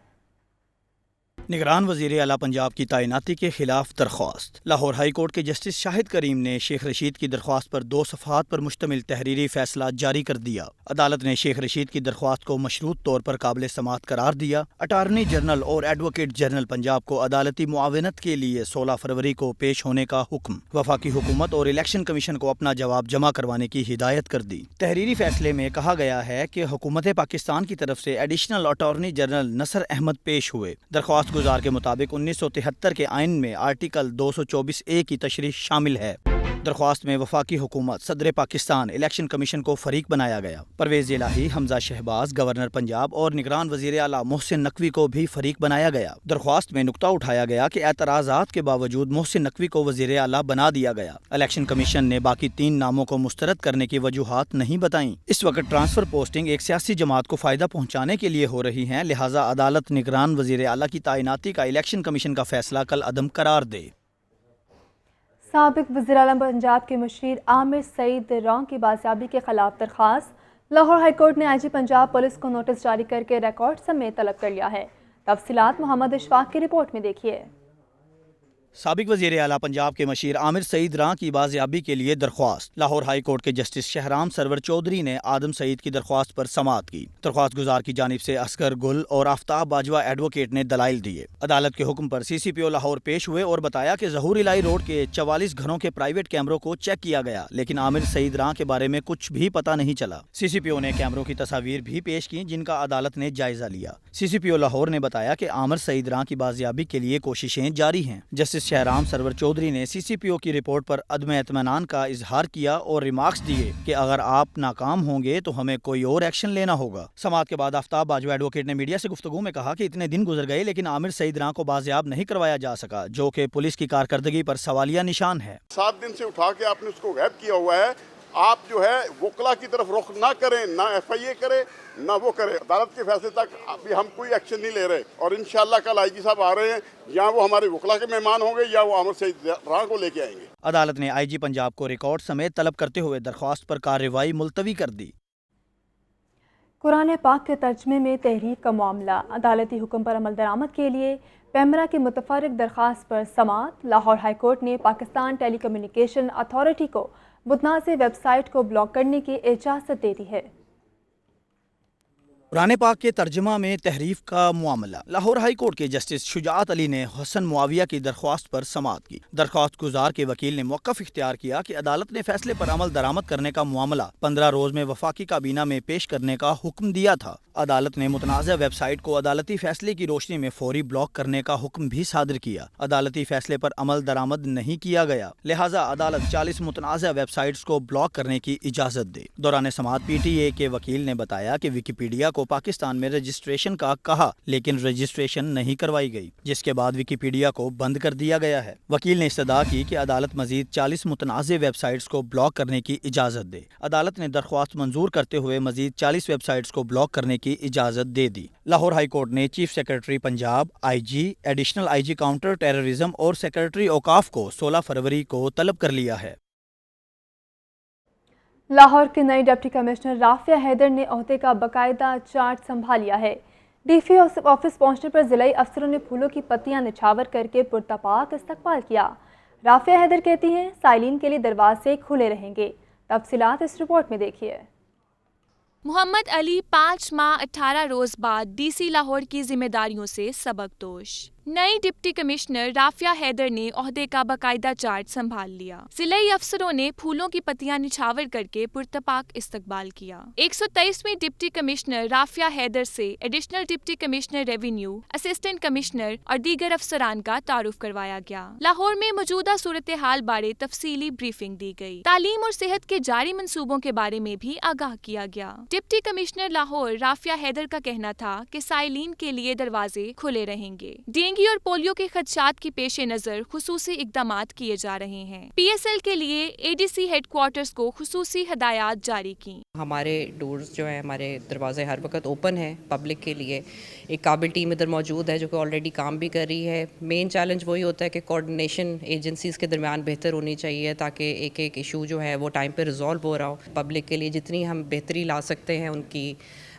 निगरान वज़ीर आला पंजाब की तैनाती के खिलाफ दरख्वास्त। लाहौर हाई कोर्ट के जस्टिस शाहिद करीम ने शेख रशीद की दरख्वास्त पर 2 सफ़हात पर मुश्तमिल तहरीरी फैसला जारी कर दिया। अदालत ने शेख रशीद की दरख्वास्त को मशरूत तौर पर काबिल समाअत करार दिया। अटारनी जनरल और एडवोकेट जनरल पंजाब को अदालती मुआवनत के लिए 16 फरवरी को पेश होने का हुक्म। वफाकी हुकूमत और इलेक्शन कमीशन को अपना जवाब जमा करवाने की हिदायत कर दी। तहरीरी फैसले में कहा गया है कि हुकूमत पाकिस्तान की तरफ से एडिशनल अटॉर्नी जनरल नसर अहमद पेश हुए। दरख्वास्त गुजार के मुताबिक 1973 के आइन में आर्टिकल 224A की तशरीह शामिल है। दरख्वास्त में वफाकी हुकूमत, सदर पाकिस्तान, इलेक्शन कमीशन को फरीक बनाया गया। परवेज़ इलाही, हमजा शहबाज, गवर्नर पंजाब और निगरान वज़ीर आला मोहसिन नकवी को भी फरीक बनाया गया। दरख्वास्त में नुक्ता उठाया गया कि एतराज़ात के बावजूद मोहसिन नकवी को वज़ीर आला बना दिया गया। इलेक्शन कमीशन ने बाकी 3 नामों को मुस्तरद करने की वजूहात नहीं बताई। इस वक्त ट्रांसफर पोस्टिंग एक सियासी जमात को फ़ायदा पहुँचाने के लिए हो रही हैं, लिहाजा अदालत निगरान वज़ीर आला की तैनाती का इलेक्शन कमीशन का फैसला कल अदम करार दे। साबिक वज़ीर आला पंजाब के मुशीर आमिर सईद रॉन्ग की बाजियाबी के खिलाफ दरखास्त। लाहौर हाई कोर्ट ने IG पंजाब पुलिस को नोटिस जारी करके रिकॉर्ड समेत तलब कर लिया है। तफसीलात मोहम्मद इशफाक की रिपोर्ट में देखिए। साबिक वज़ीर आला पंजाब के मशीर आमिर सईद रां की बाजियाबी के लिए दरख्वास्त। लाहौर हाई कोर्ट के जस्टिस शहराम सरवर चौधरी ने आदम सईद की दरख्वास्त पर समाअत की। दरख्वास्त गुजार की जानिब से असगर गुल और आफ्ताब बाजवा एडवोकेट ने दलाइल दिए। अदालत के हुक्म पर CCPO लाहौर पेश हुए और बताया कि ज़हूर इलाही रोड के 44 घरों के प्राइवेट कैमरों को चेक किया गया, लेकिन आमिर सईद रां के बारे में कुछ भी पता नहीं चला। CCPO ने कैमरों की तस्वीर भी पेश की, जिनका अदालत ने जायजा लिया। CCPO लाहौर ने बताया कि आमिर सईद रां की बाजियाबी के लिए कोशिशें जारी हैं। जस्टिस शहराम सरवर चौधरी ने CCPO की रिपोर्ट पर अदम एतमानान का इजहार किया और रिमार्क्स दिए कि अगर आप नाकाम होंगे तो हमें कोई और एक्शन लेना होगा। समाअत के बाद आफ्ताब बाजवा एडवोकेट ने मीडिया से गुफ्तगू में कहा कि इतने दिन गुजर गए लेकिन आमिर सईद रां को बाजियाब नहीं करवाया जा सका, जो कि पुलिस की कारकर्दगी पर सवालिया निशान है। 7 दिन से उठा के आपने उसको गैब किया हुआ है। आप जो है वकला की तरफ रुख ना करें, ना FIA करे, ना वो करे। अदालत के फैसले तक अभी हम कोई एक्शन नहीं ले रहे और इंशाल्लाह कल IG साहब आ रहे हैं, या वो हमारे वकला के मेहमान होंगे या वो आमिर सईद रां को लेके आएंगे। अदालत ने IG पंजाब को रिकॉर्ड समेत तलब करते हुए दरख्वास्त पर कार्रवाई मुलतवी कर दी। कुरान पाक के तर्जमे में तहरीक का मामला। अदालती हुक्म पर अमल दरामद के लिए पैमरा की मुतफर्रिक दरख्वास्त पर समाअत। लाहौर हाई कोर्ट ने पाकिस्तान टेली कम्युनिकेशन अथॉरिटी को मुतनाज़ वेबसाइट को ब्लॉक करने की इजाज़त दे दी है। कुरान पाक के तर्जुमा में तहरीफ का मामला। लाहौर हाई कोर्ट के जस्टिस शुजात अली ने हसन मुआविया की दरख्वास्त पर समाअत की। दरख्वास्त गुजार के वकील ने मौक़िफ़ इख्तियार किया कि अदालत ने फैसले पर अमल दरामद करने का मामला 15 रोज़ में वफाकी काबीना में पेश करने का हुक्म दिया था। अदालत ने मुतनाज़ा वेबसाइट को अदालती फैसले की रोशनी में फौरी ब्लॉक करने का हुक्म भी सादर किया। अदालती फैसले पर अमल दरामद नहीं किया गया, लिहाजा अदालत 40 मुतनाज़ा वेबसाइट्स को ब्लॉक करने की इजाज़त दे। दौरान समाअत PTA के वकील ने बताया कि विकिपीडिया को पाकिस्तान में रजिस्ट्रेशन का कहा, लेकिन रजिस्ट्रेशन नहीं करवाई गई, जिसके बाद विकिपीडिया को बंद कर दिया गया है। वकील ने इस्तदा की कि अदालत मजीद 40 मुतनाज़े वेबसाइट्स को ब्लॉक करने की इजाज़त दे। अदालत ने दरख्वास्त मंजूर करते हुए मजीद 40 वेबसाइट्स को ब्लॉक करने की इजाज़त दे दी। लाहौर हाई कोर्ट ने chief secretary Punjab, IG, additional IG counter terrorism और सेक्रेटरी औकाफ को 16 फरवरी को तलब कर लिया है। लाहौर के नए डिप्टी कमिश्नर राफिया हैदर ने ओहदे का बाकायदा चार्ज संभाल लिया है। DFE ऑफिस पहुंचने पर जिलाई अफसरों ने फूलों की पत्तियां निछावर करके पुरतपाक इस्तकबाल किया। राफिया हैदर कहती हैं साइलिन के लिए दरवाजे खुले रहेंगे। तफसीलात इस रिपोर्ट में देखिए। मोहम्मद अली 5 माह 18 रोज बाद DC लाहौर की जिम्मेदारियों से सबकदोश। नई डिप्टी कमिश्नर राफिया हैदर ने ओहदे का बाकायदा चार्ज संभाल लिया। जिलाई अफसरों ने फूलों की पत्तियां निछावर करके पुरतपाक इस्तकबाल किया। 123वीं डिप्टी कमिश्नर राफिया हैदर से additional deputy commissioner revenue, assistant commissioner और दीगर अफसरान का तारुफ करवाया गया। लाहौर में मौजूदा सूरत हाल बारे तफसीली ब्रीफिंग दी गई। तालीम और सेहत के जारी मंसूबों के बारे में भी आगाह किया गया। डिप्टी कमिश्नर लाहौर राफिया हैदर का कहना था कि साइलिन के लिए दरवाजे खुले रहेंगे। डेंगू और पोलियो के खदशात की पेश नज़र खुसूसी इकदामात किए जा रहे हैं। PSL के लिए ADC हेडक्वार्टर्स को खुसूसी हदायत जारी की। हमारे डोर्स जो है, हमारे दरवाजे हर वक्त ओपन है पब्लिक के लिए। एक काबिल टीम इधर मौजूद है जो कि ऑलरेडी काम भी कर रही है। मेन चैलेंज वही होता है कि कोऑर्डिनेशन एजेंसीज़ के दरमियान बेहतर होनी चाहिए ताकि एक एक इशू जो है वो टाइम पे रिजॉल्व हो रहा हो। पब्लिक के लिए जितनी हम बेहतरी ला सकते हैं उनकी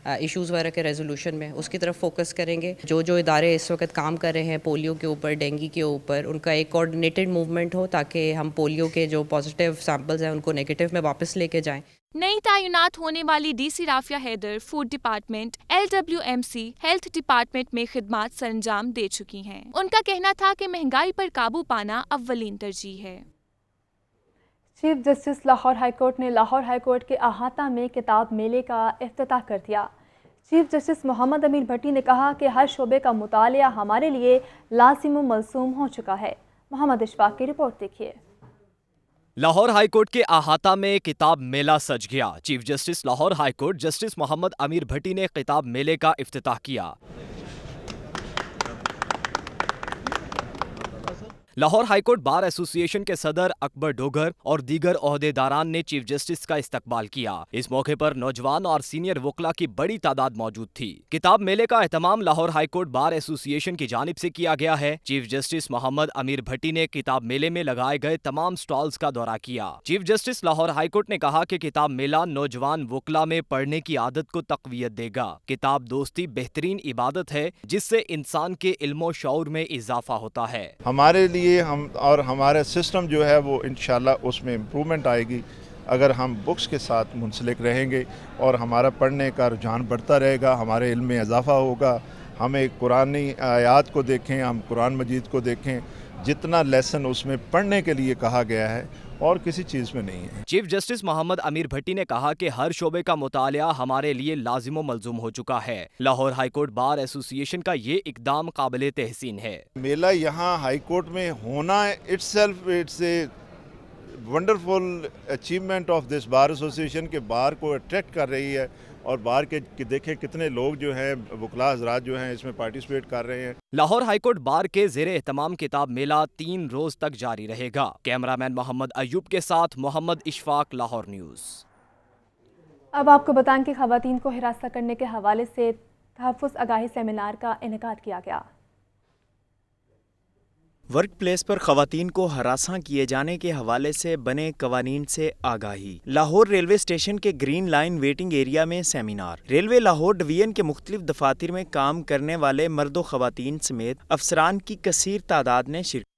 इश्यूज़ वगैरह के रेजोल्यूशन में, उसकी तरफ फोकस करेंगे। जो इदारे इस वक्त काम कर रहे हैं पोलियो के ऊपर, डेंगू के ऊपर, उनका एक कोऑर्डिनेटेड मूवमेंट हो ताकि हम पोलियो के जो पॉजिटिव सैंपल्स हैं उनको नेगेटिव में वापस लेके जाएं। नई तैनात होने वाली DC Rafia Haider food department, LWMC, health department में खिदमात सरंजाम दे चुकी हैं। उनका कहना था कि महंगाई पर काबू पाना अव्वलीन तरजीह है। चीफ जस्टिस लाहौर हाईकोर्ट ने लाहौर हाईकोर्ट के अहाता में किताब मेले का इफ्तिताह कर दिया। चीफ जस्टिस मोहम्मद अमीर भट्टी ने कहा कि हर शोबे का मुतालिया हमारे लिए लाजिम व मलसूम हो चुका है। मोहम्मद इशफाक की रिपोर्ट देखिए। लाहौर हाईकोर्ट के अहाता में किताब मेला सज गया। Chief justice Lahore high court justice Mohammad Amir Bhatti ने किताब मेले का इफ्तिताह किया। लाहौर हाईकोर्ट बार एसोसिएशन के सदर अकबर डोगर और दीगर ओहदेदारान ने चीफ जस्टिस का इस्तकबाल किया। इस मौके पर नौजवान और सीनियर वकला की बड़ी तादाद मौजूद थी। किताब मेले का एहतमाम लाहौर हाईकोर्ट बार एसोसिएशन की जानिब से किया गया है। चीफ जस्टिस मोहम्मद अमीर भट्टी ने किताब मेले में लगाए गए तमाम स्टॉल्स का दौरा किया। चीफ जस्टिस लाहौर हाईकोर्ट ने कहा कि किताब मेला नौजवान वकला में पढ़ने की आदत को तक़वियत देगा। किताब दोस्ती बेहतरीन इबादत है जिससे इंसान के इल्मो शऊर में इजाफा होता है। हमारे लिए हम और हमारा सिस्टम जो है वो इंशाल्लाह उसमें इम्प्रूवमेंट आएगी अगर हम बुक्स के साथ मुंसलिक रहेंगे और हमारा पढ़ने का रुझान बढ़ता रहेगा, हमारे इल्म में इजाफा होगा। हम एक कुरानी आयात को देखें, हम कुरान मजीद को देखें, जितना लेसन उसमें पढ़ने के लिए कहा गया है और किसी चीज़ में नहीं है। चीफ जस्टिस मोहम्मद अमीर भट्टी ने कहा कि हर शोबे का मुतालिया हमारे लिए लाजिम मलजूम हो चुका है। लाहौर हाईकोर्ट बार एसोसिएशन का ये इकदाम काबिले तहसीन है। मेला यहाँ हाईकोर्ट में होना itself it's a wonderful achievement of this bar association के बार को अट्रैक्ट कर रही है और बार के देखें कितने लोग जो हैं वकला हज़रात जो हैं इसमें पार्टिसिपेट कर रहे हैं। लाहौर हाईकोर्ट बार के ज़ेरे एहतमाम किताब मेला 3 रोज तक जारी रहेगा। कैमरामैन मोहम्मद अयूब के साथ मोहम्मद इशफाक, लाहौर न्यूज़। अब आपको बताएं कि ख़वातीन को हिरासत करने के हवाले से तहफ़्फ़ुज़ आगाही सेमिनार का इनेकाद किया गया। वर्क प्लेस पर ख़वातीन को हरासा किए जाने के हवाले से बने कवानीन से आगाही। लाहौर रेलवे स्टेशन के ग्रीन लाइन वेटिंग एरिया में सेमिनार। रेलवे लाहौर डिवीजन के मुख्तलिफ दफातर में काम करने वाले मर्द व ख़वातीन समेत अफसरान की कसीर तादाद ने शिरकत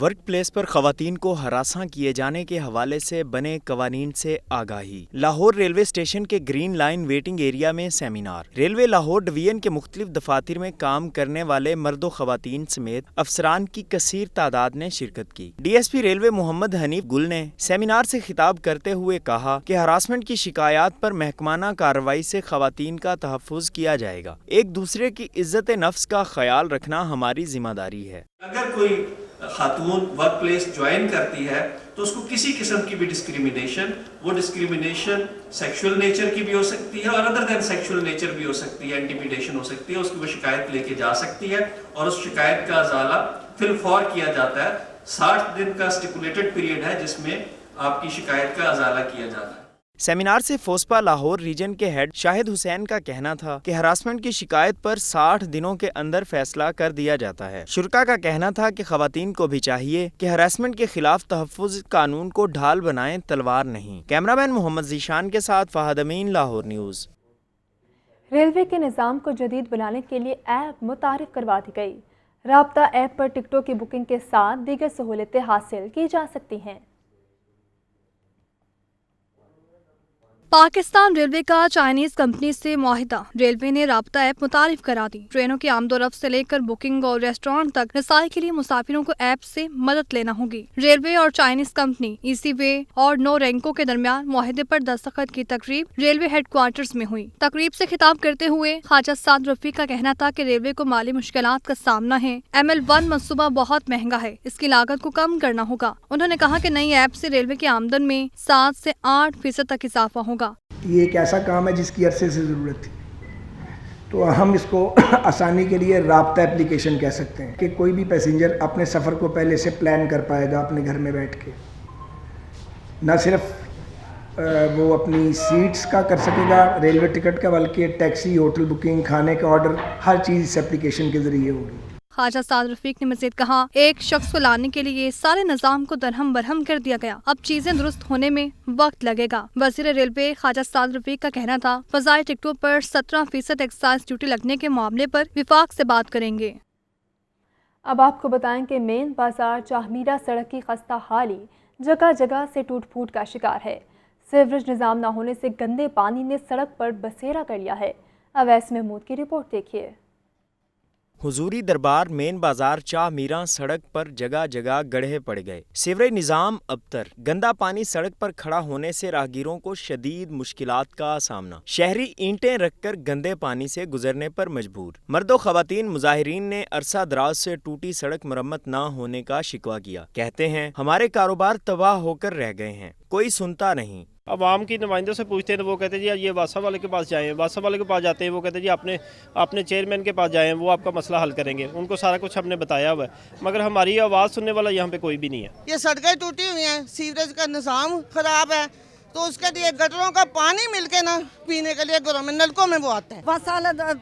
ورک پلیس پر خواتین کو ہراساں کیے جانے کے حوالے سے بنے قوانین سے آگاہی۔ لاہور ریلوے اسٹیشن کے گرین لائن ویٹنگ ایریا میں سیمینار۔ ریلوے لاہور ڈویژن کے مختلف دفاتر میں کام کرنے والے مرد و خواتین سمیت افسران کی کثیر تعداد نے شرکت کی۔ ڈی ایس پی ریلوے محمد حنیف گل نے سیمینار سے خطاب کرتے ہوئے کہا کہ ہراسمنٹ کی شکایات پر محکمانہ کارروائی سے خواتین کا تحفظ کیا جائے گا۔ ایک دوسرے کی عزت نفس کا خیال رکھنا ہماری ذمہ داری ہے۔ اگر کوئی خاتون ورک پلیس جوائن کرتی ہے تو اس کو کسی قسم کی بھی ڈسکریمنیشن، وہ ڈسکریمنیشن سیکشول نیچر کی بھی ہو سکتی ہے اور ادر دین سیکشول نیچر بھی ہو سکتی ہے، انٹیمیڈیشن ہو سکتی ہے، اس کی وہ شکایت لے کے جا سکتی ہے اور اس شکایت کا ازالہ فی الفور کیا جاتا ہے۔ 60 دن کا اسٹیپولیٹڈ پیریڈ ہے جس میں آپ کی شکایت کا ازالہ کیا جاتا ہے۔ سیمینار سے فوسپا لاہور ریجن کے ہیڈ شاہد حسین کا کہنا تھا کہ ہراسمنٹ کی شکایت پر 60 دنوں کے اندر فیصلہ کر دیا جاتا ہے۔ شرکا کا کہنا تھا کہ خواتین کو بھی چاہیے کہ ہراسمنٹ کے خلاف تحفظ قانون کو ڈھال بنائیں، تلوار نہیں۔ کیمرہ مین محمد ذیشان کے ساتھ فہد امین، لاہور نیوز۔ ریلوے کے نظام کو جدید بنانے کے لیے ایپ متعارف کروا دی گئی۔ رابطہ ایپ پر ٹکٹوں کی بکنگ کے ساتھ دیگر سہولتیں حاصل کی جا سکتی ہیں۔ پاکستان ریلوے کا چائنیز کمپنی سے معاہدہ، ریلوے نے رابطہ ایپ متعارف کرا دی۔ ٹرینوں کی آمد و رفت سے لے کر بکنگ اور ریسٹورانٹ تک رسائی کے لیے مسافروں کو ایپ سے مدد لینا ہوگی۔ ریلوے اور چائنیز کمپنی ایزی وے اور نو رینکو کے درمیان معاہدے پر دستخط کی تقریب ریلوے ہیڈ کوارٹرز میں ہوئی۔ تقریب سے خطاب کرتے ہوئے خواجہ سعد رفیق کا کہنا تھا کہ ریلوے کو مالی مشکلات کا سامنا ہے۔ ML1 منصوبہ بہت مہنگا ہے، اس کی لاگت کو کم کرنا ہوگا۔ انہوں نے کہا کہ نئی ایپ سے ریلوے کی آمدن میں 7 سے 8% تک اضافہ ہوگا۔ یہ ایک ایسا کام ہے جس کی عرصے سے ضرورت تھی، تو ہم اس کو آسانی کے لیے رابطہ اپلیکیشن کہہ سکتے ہیں کہ کوئی بھی پیسنجر اپنے سفر کو پہلے سے پلان کر پائے گا اپنے گھر میں بیٹھ کے، نہ صرف وہ اپنی سیٹس کا کر سکے گا ریلوے ٹکٹ کا، بلکہ ٹیکسی، ہوٹل بکنگ، کھانے کا آرڈر، ہر چیز اس اپلیکیشن کے ذریعے ہوگی۔ خواجہ سعد رفیق نے مزید کہا، ایک شخص کو لانے کے لیے سارے نظام کو درہم برہم کر دیا گیا، اب چیزیں درست ہونے میں وقت لگے گا۔ وزیر ریلوے خواجہ سعد رفیق کا کہنا تھا، فضائی ٹکٹوں پر 17% ایکسائز ڈیوٹی لگنے کے معاملے پر وفاق سے بات کریں گے۔ اب آپ کو بتائیں کہ مین بازار چاہمیرہ سڑک کی خستہ حالی جگہ جگہ سے ٹوٹ پھوٹ کا شکار ہے۔ سیوریج نظام نہ ہونے سے گندے پانی نے سڑک پر بسیرا کر لیا ہے۔ اویس محمود کی رپورٹ دیکھیے۔ حضوری دربار مین بازار چاہ میراں سڑک پر جگہ جگہ گڑھے پڑ گئے، سیوریج نظام ابتر، گندا پانی سڑک پر کھڑا ہونے سے راہگیروں کو شدید مشکلات کا سامنا، شہری اینٹیں رکھ کر گندے پانی سے گزرنے پر مجبور۔ مرد و خواتین مظاہرین نے عرصہ دراز سے ٹوٹی سڑک مرمت نہ ہونے کا شکوہ کیا، کہتے ہیں ہمارے کاروبار تباہ ہو کر رہ گئے ہیں، کوئی سنتا نہیں۔ عوام کی نمائندوں سے پوچھتے ہیں تو وہ کہتے ہیں جی یہ واسطہ والے کے پاس جائیں، واسطہ والے کے پاس جاتے ہیں وہ کہتے ہیں جی اپنے چیئرمین کے پاس جائیں، وہ آپ کا مسئلہ حل کریں گے، ان کو سارا کچھ ہم نے بتایا ہوا ہے، مگر ہماری آواز سننے والا یہاں پہ کوئی بھی نہیں ہے۔ یہ سڑکیں ٹوٹی ہوئی ہیں، سیوریج کا نظام خراب ہے، تو اس کے لیے گٹروں کا پانی مل کے نا پینے کے لیے گھروں میں نلکوں میں وہ آتا ہے۔ بس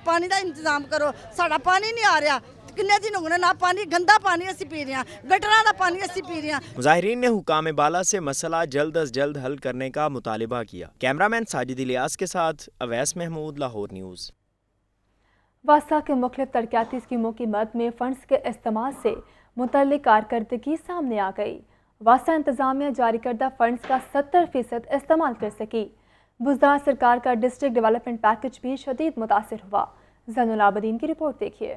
پانی کا انتظام کرو، ساڑا پانی نہیں آ رہا، کنے دن ہو گئے نہ پانی، گندا پانی اسی پی رہے ہیں، گٹراں دا پانی اسی پی رہے ہیں۔ مظاہرین نے حکام بالا سے مسئلہ جلد از جلد حل کرنے کا مطالبہ کیا۔ کیمرہ مین ساجد الیاس کے ساتھ اویس محمود، لاہور نیوز۔ واسطہ کے مختلف ترقیاتی اسکیموں کی مد میں فنڈز کے استعمال سے متعلق کارکردگی سامنے آ گئی۔ واسطہ انتظامیہ جاری کردہ فنڈز کا 70% استعمال کر سکی۔ بزدار سرکار کا ڈسٹرکٹ ڈیولپمنٹ پیکج بھی شدید متاثر ہوا۔ زین العابدین کی رپورٹ دیکھیے۔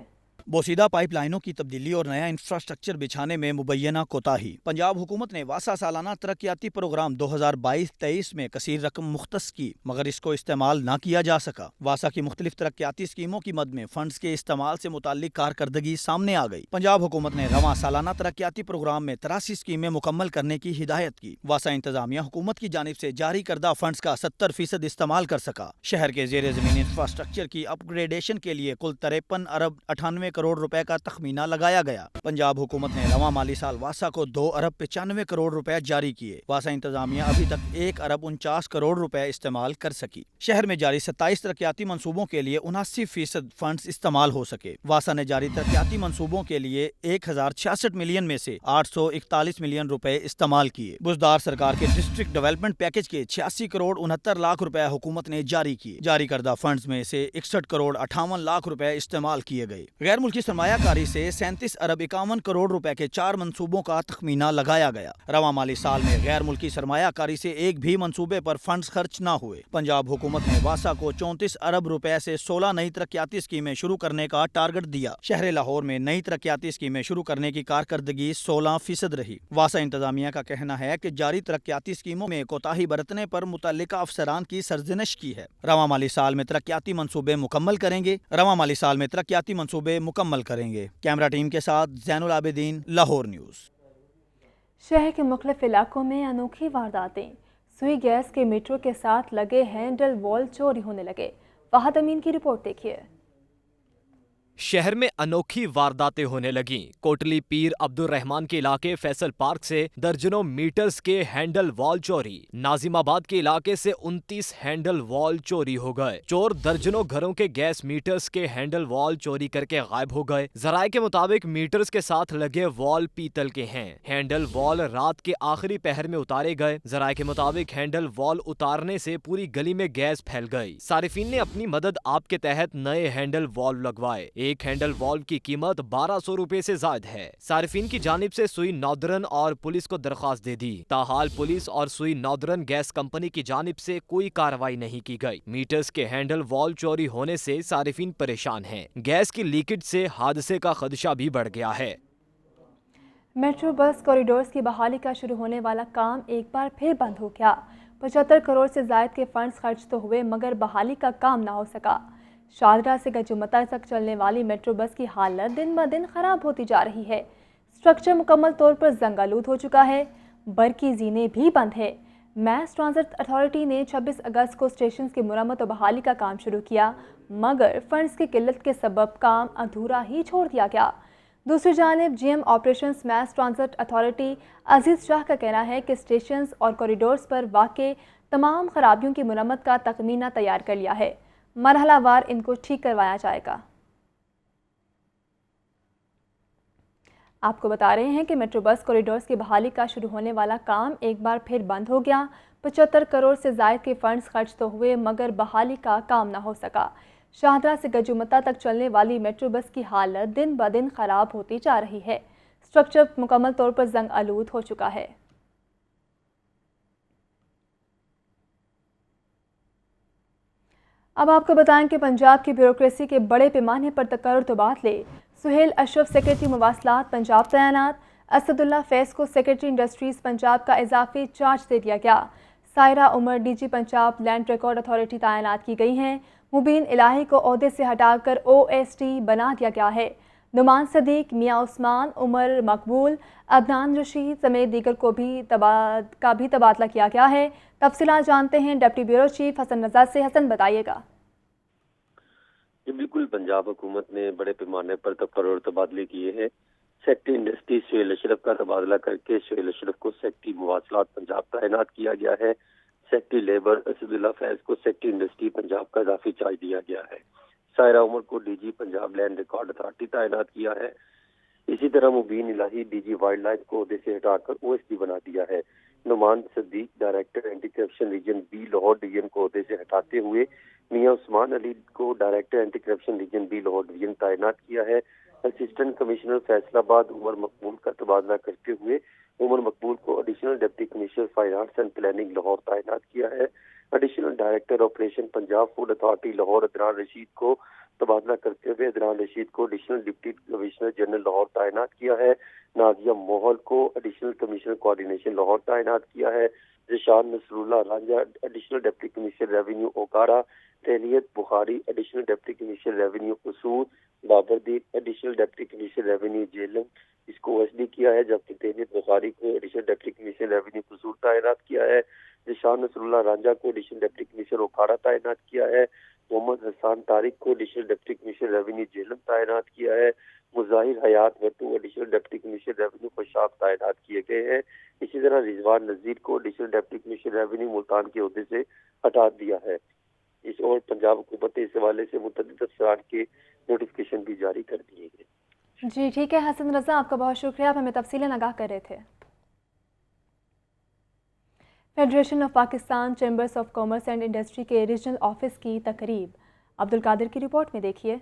بوسیدہ پائپ لائنوں کی تبدیلی اور نیا انفراسٹرکچر بچھانے میں مبینہ کوتاہی۔ پنجاب حکومت نے واسطہ سالانہ ترقیاتی پروگرام 2022-23 میں کثیر رقم مختص کی، مگر اس کو استعمال نہ کیا جا سکا۔ واسطہ کی مختلف ترقیاتی اسکیموں کی مد میں فنڈز کے استعمال سے متعلق کارکردگی سامنے آ گئی۔ پنجاب حکومت نے رواں سالانہ ترقیاتی پروگرام میں 83 اسکیمیں مکمل کرنے کی ہدایت کی۔ واسطہ انتظامیہ حکومت کی جانب سے جاری کردہ فنڈز کا 70% استعمال کر سکا۔ شہر کے زیر زمین انفراسٹرکچر کی اپ گریڈیشن کے لیے کل 53 ارب 98 کروڑ روپے کا تخمینہ لگایا گیا۔ پنجاب حکومت نے رواں مالی سال واسطہ کو 2 ارب 95 کروڑ روپے جاری کیے۔ واسطہ انتظامیہ ابھی تک 1 ارب 49 کروڑ روپے استعمال کر سکی۔ شہر میں جاری 27 ترقیاتی منصوبوں کے لیے 79% فنڈز استعمال ہو سکے۔ واسطہ نے جاری ترقیاتی منصوبوں کے لیے 1066 ملین میں سے 841 ملین روپے استعمال کیے۔ بزدار سرکار کے ڈسٹرکٹ ڈیولپمنٹ پیکج کے 86 کروڑ 69 لاکھ روپے حکومت نے جاری کیے۔ جاری کردہ فنڈز میں سے 61 کروڑ 58 لاکھ روپے استعمال کیے گئے۔ غیر मुल्की सरमायाकारी से 37 अरब 51 करोड़ रुपए के 4 मंसूबों का तखमीना लगाया गया। रवा माली साल में गैर मुल्की सरमायाकारी से एक भी मंसूबे पर फंड्स खर्च न हुए। पंजाब हुकूमत ने वासा को 34 अरब रुपए से 16 नई तरक्याती स्कीमें शुरू करने का टारगेट दिया। शहर लाहौर में नई तरक्याती स्कीमें शुरू करने की कारकर्दगी 16% रही। वासा इंतजामिया का कहना है कि जारी तरक्याती स्कीमों में कोताही बरतने पर मुतल्लिका अफसरान की सरजनिश की है। रवा माली साल में तरक्याती मंसूबे मुकम्मल करेंगे। कैमरा टीम के साथ ज़ैनुल आबिदीन, लाहौर न्यूज़। शहर के मुख्तलिफ इलाकों में अनोखी वारदातें। सुई गैस के मीटरों के साथ लगे हैंडल वॉल चोरी होने लगे। फहद अमीन की रिपोर्ट देखिए। शहर में अनोखी वारदातें होने लगीं। कोटली पीर अब्दुल रहमान के इलाके फैसल पार्क से दर्जनों मीटर्स के हैंडल वॉल चोरी। नाजिमाबाद के इलाके से 29 हैंडल वॉल चोरी हो गए। चोर दर्जनों घरों के गैस मीटर्स के हैंडल वॉल चोरी करके गायब हो गए। जराये के मुताबिक मीटर्स के साथ लगे वॉल पीतल के हैं। हैंडल वॉल रात के आखिरी पहर में उतारे गए। जराये के मुताबिक हैंडल वॉल उतारने से पूरी गली में गैस फैल गई। सारिफीन ने अपनी मदद आप के तहत नए हैंडल वॉल लगवाए। एक हैंडल वॉल्व की कीमत 1200 रुपए से ज्यादा है। सारिफीन की जानिब से सुई नॉर्दर्न और पुलिस को दरख्वास्त दे दी। ताहाल पुलिस और सुई नॉर्दर्न गैस कंपनी की जानिब से कोई कार्रवाई नहीं की गई। मीटर्स के हैंडल वॉल्व चोरी होने से सारिफीन परेशान हैं। गैस की लीकेज से हादसे का खदशा भी बढ़ गया है। मेट्रो बस कॉरिडोर्स की बहाली का शुरू होने वाला काम एक बार फिर बंद हो गया। 75 करोड़ से ज्यादा के फंड्स खर्च तो हुए मगर बहाली का काम ना हो सका। शाहदरा से गजुमता तक चलने वाली मेट्रो बस की हालत दिन ब दिन खराब होती जा रही है। स्ट्रक्चर मुकम्मल तौर पर जंगालूद हो चुका है। बरकी जीने भी बंद है। मैस ट्रांजिट अथॉरिटी ने 26 अगस्त को स्टेशन की मुरम्मत और बहाली का काम शुरू किया मगर फंड्स की किल्लत के सबब काम अधूरा ही छोड़ दिया गया। दूसरी जानिब GM operations mass transit authority Aziz Shah का कहना है कि स्टेशन और कॉरिडोर्स पर वाक़े तमाम खराबियों की मुरम्मत का तखमीना तैयार कर लिया है। मरहलावार इनको ठीक करवाया जाएगा। आपको बता रहे हैं कि मेट्रो बस कॉरिडोर्स की बहाली का शुरू होने वाला काम एक बार फिर बंद हो गया। 75 करोड़ से ज़ायद के फंड्स खर्च तो हुए मगर बहाली का काम ना हो सका। शाहदरा से गजुमता तक चलने वाली मेट्रो बस की हालत दिन ब दिन खराब होती जा रही है। स्ट्रक्चर मुकम्मल तौर पर जंग आलूद हो चुका है। अब आपको बताएं कि पंजाब की ब्यूरोक्रेसी के बड़े पैमाने पर तकर्रुर तबादले। सुहेल अशरफ सेक्रेटरी मवासलात पंजाब तैनात। असदुल्ला फैज़ को सेक्रेटरी इंडस्ट्रीज़ पंजाब का इजाफी चार्ज दे दिया गया। Saira Umar DG Punjab land record authority तैनात की गई हैं। मुबीन इलाही को ओहदे से हटाकर OST बना दिया गया है। नुमान सदीक, मियाँ उस्मान, उमर मकबूल, अदनान रशीद समेत दीगर को भी तबादला किया गया है। तफसीलात जानते हैं deputy bureau chief Hasan Raza से। हसन, बताइएगा। जी बिल्कुल, पंजाब हुकूमत ने बड़े पैमाने पर तकर्रुर तबादले किए हैं। सेक्रेटरी इंडस्ट्री सुहेल अशरफ का तबादला करके सुहेल अशरफ को सेक्रेटरी मवासलात पंजाब तैनात किया गया है। सेक्रेटरी लेबर असदुल्ला फैज़ को सेक्रेटरी इंडस्ट्री पंजाब का इजाफी चार्ज दिया गया है। सायरा उमर को DG Punjab land record authority तैनात किया है। इसी तरह Mubeen Elahi DG wild life को ओहदे से हटाकर OSD बना दिया है। Noman Sadiq director anti corruption region B Lahore division को ओहदे से हटाते हुए मियाँ उस्मान अली को director anti corruption region B Lahore division तैनात किया है। असिस्टेंट कमिश्नर फैसलाबाद उमर मकबूल का तबादला करते हुए उमर मकबूल को additional deputy commissioner finance and planning Lahore तैनात किया है। Additional director operation Punjab food authority Lahore Adnan Rashid को तबादला करते हुए अदनान रशीद को additional deputy commissioner general Lahore तैनात किया है। नाजिया मोहल को एडिशनल कमिश्नर कोऑर्डिनेशन लाहौर तैनात किया है। Zeeshan Nasrullah Ranjha additional deputy commissioner revenue Okara, Tahneet Bukhari additional deputy commissioner revenue Kasur, Babardin additional deputy commissioner revenue Jhelum इसको OSD किया है, जबकि तहनीत बुखारी को एडिशनल डिप्टी कमिश्नर रेवेन्यू कसूर तैनात किया है। जिशान नसरुल्लाह रांझा को एडिशनल डिप्टी कमिश्नर ओकाड़ा तैनात किया है। मोहम्मद हसान तारिक को additional deputy commissioner revenue Jhelum तैनात किया है। Muzahir Hayat Bhattu additional deputy commissioner revenue Punjab तैनात किए गए हैं। इसी तरह रिजवान नजीर को additional deputy commissioner revenue Multan के ओहदे से हटा दिया है। इस और पंजाब हुकूमत ने इस हवाले से मुतअद्दिद अफसरान के नोटिफिकेशन भी जारी कर दिए गए। जी ठीक है हसन रजा, आपका बहुत शुक्रिया, आप हमें तफसीलें आगाह कर रहे थे। Federation of Pakistan chambers of commerce and industry के रीजनल ऑफिस की तकरीब। अब्दुल कादिर की रिपोर्ट में देखिए।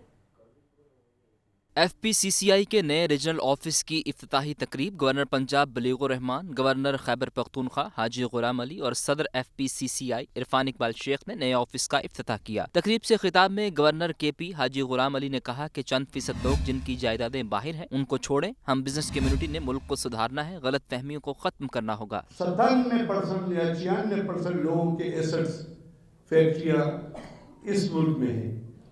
FPCCI के नए रीजनल ऑफिस की इफ्तिताही तकरीब गवर्नर पंजाब बलीगुर रहमान, गवर्नर खैबर पख्तूनख्वा हाजी गुलाम अली और सदर FPCCI इरफान इकबाल शेख ने नए ऑफिस का इफ्तिताह किया। तकरीब से खिताब में गवर्नर KP हाजी गुलाम अली ने कहा कि चंद फीसद लोग जिनकी जायदादें बाहर हैं उनको छोड़ें। हम बिजनेस कम्युनिटी ने मुल्क को सुधारना है, गलत फहमियों को खत्म करना होगा। 97% या 96% लोगों के एसेट्स फैक्ट्रियाँ इस मुल्क में है,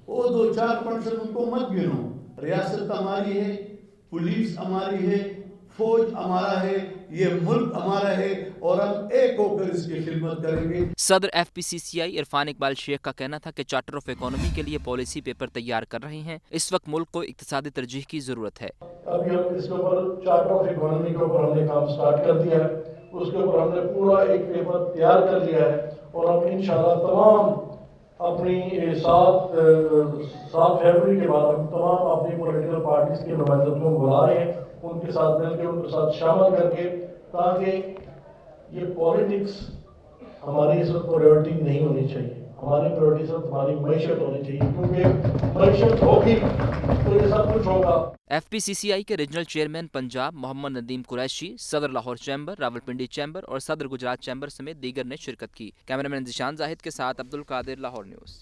वो 2-4% उनको मत गिनो। रियासत हमारी है, पुलिस हमारी है, फौज हमारा है, ये मुल्क हमारा है और हम एक होकर इसकी खिदमत करेंगे। सदर FPCCI इरफान इकबाल शेख का कहना था कि चार्टर ऑफ इकोनॉमी के लिए पॉलिसी पेपर तैयार कर रहे हैं। इस वक्त मुल्क को इक्तिसादी तरजीह की जरूरत है। अभी हम इसके ऊपर चार्टर ऑफ इकोनॉमी के ऊपर हमने काम स्टार्ट कर दिया है, उसके ऊपर हमने पूरा एक पेपर तैयार कर लिया है और हम इंशाल्लाह तमाम अपनी 7 फरवरी के बाद हम तमाम अपनी पॉलिटिकल पार्टीज के नुमाइंदों को बुला रहे हैं, उनके साथ मिलकर उनके साथ शामिल करके, ताकि ये पॉलिटिक्स हमारी इस वक्त प्रायोरिटी नहीं होनी चाहिए। हमारी प्रायोरिटी इस वक्त हमारी मैशत होनी चाहिए, क्योंकि मैशत होगी तो ये सब कुछ होगा। FPCCI के रीजनल चेयरमैन पंजाब मोहम्मद नदीम कुरैशी, सदर लाहौर चैम्बर, रावलपिंडी चैम्बर और सदर गुजरात चैम्बर समेत दीगर ने शिरकत की। कैमरामैन जिशान जाहिद के साथ अब्दुल कादिर, लाहौर न्यूज़।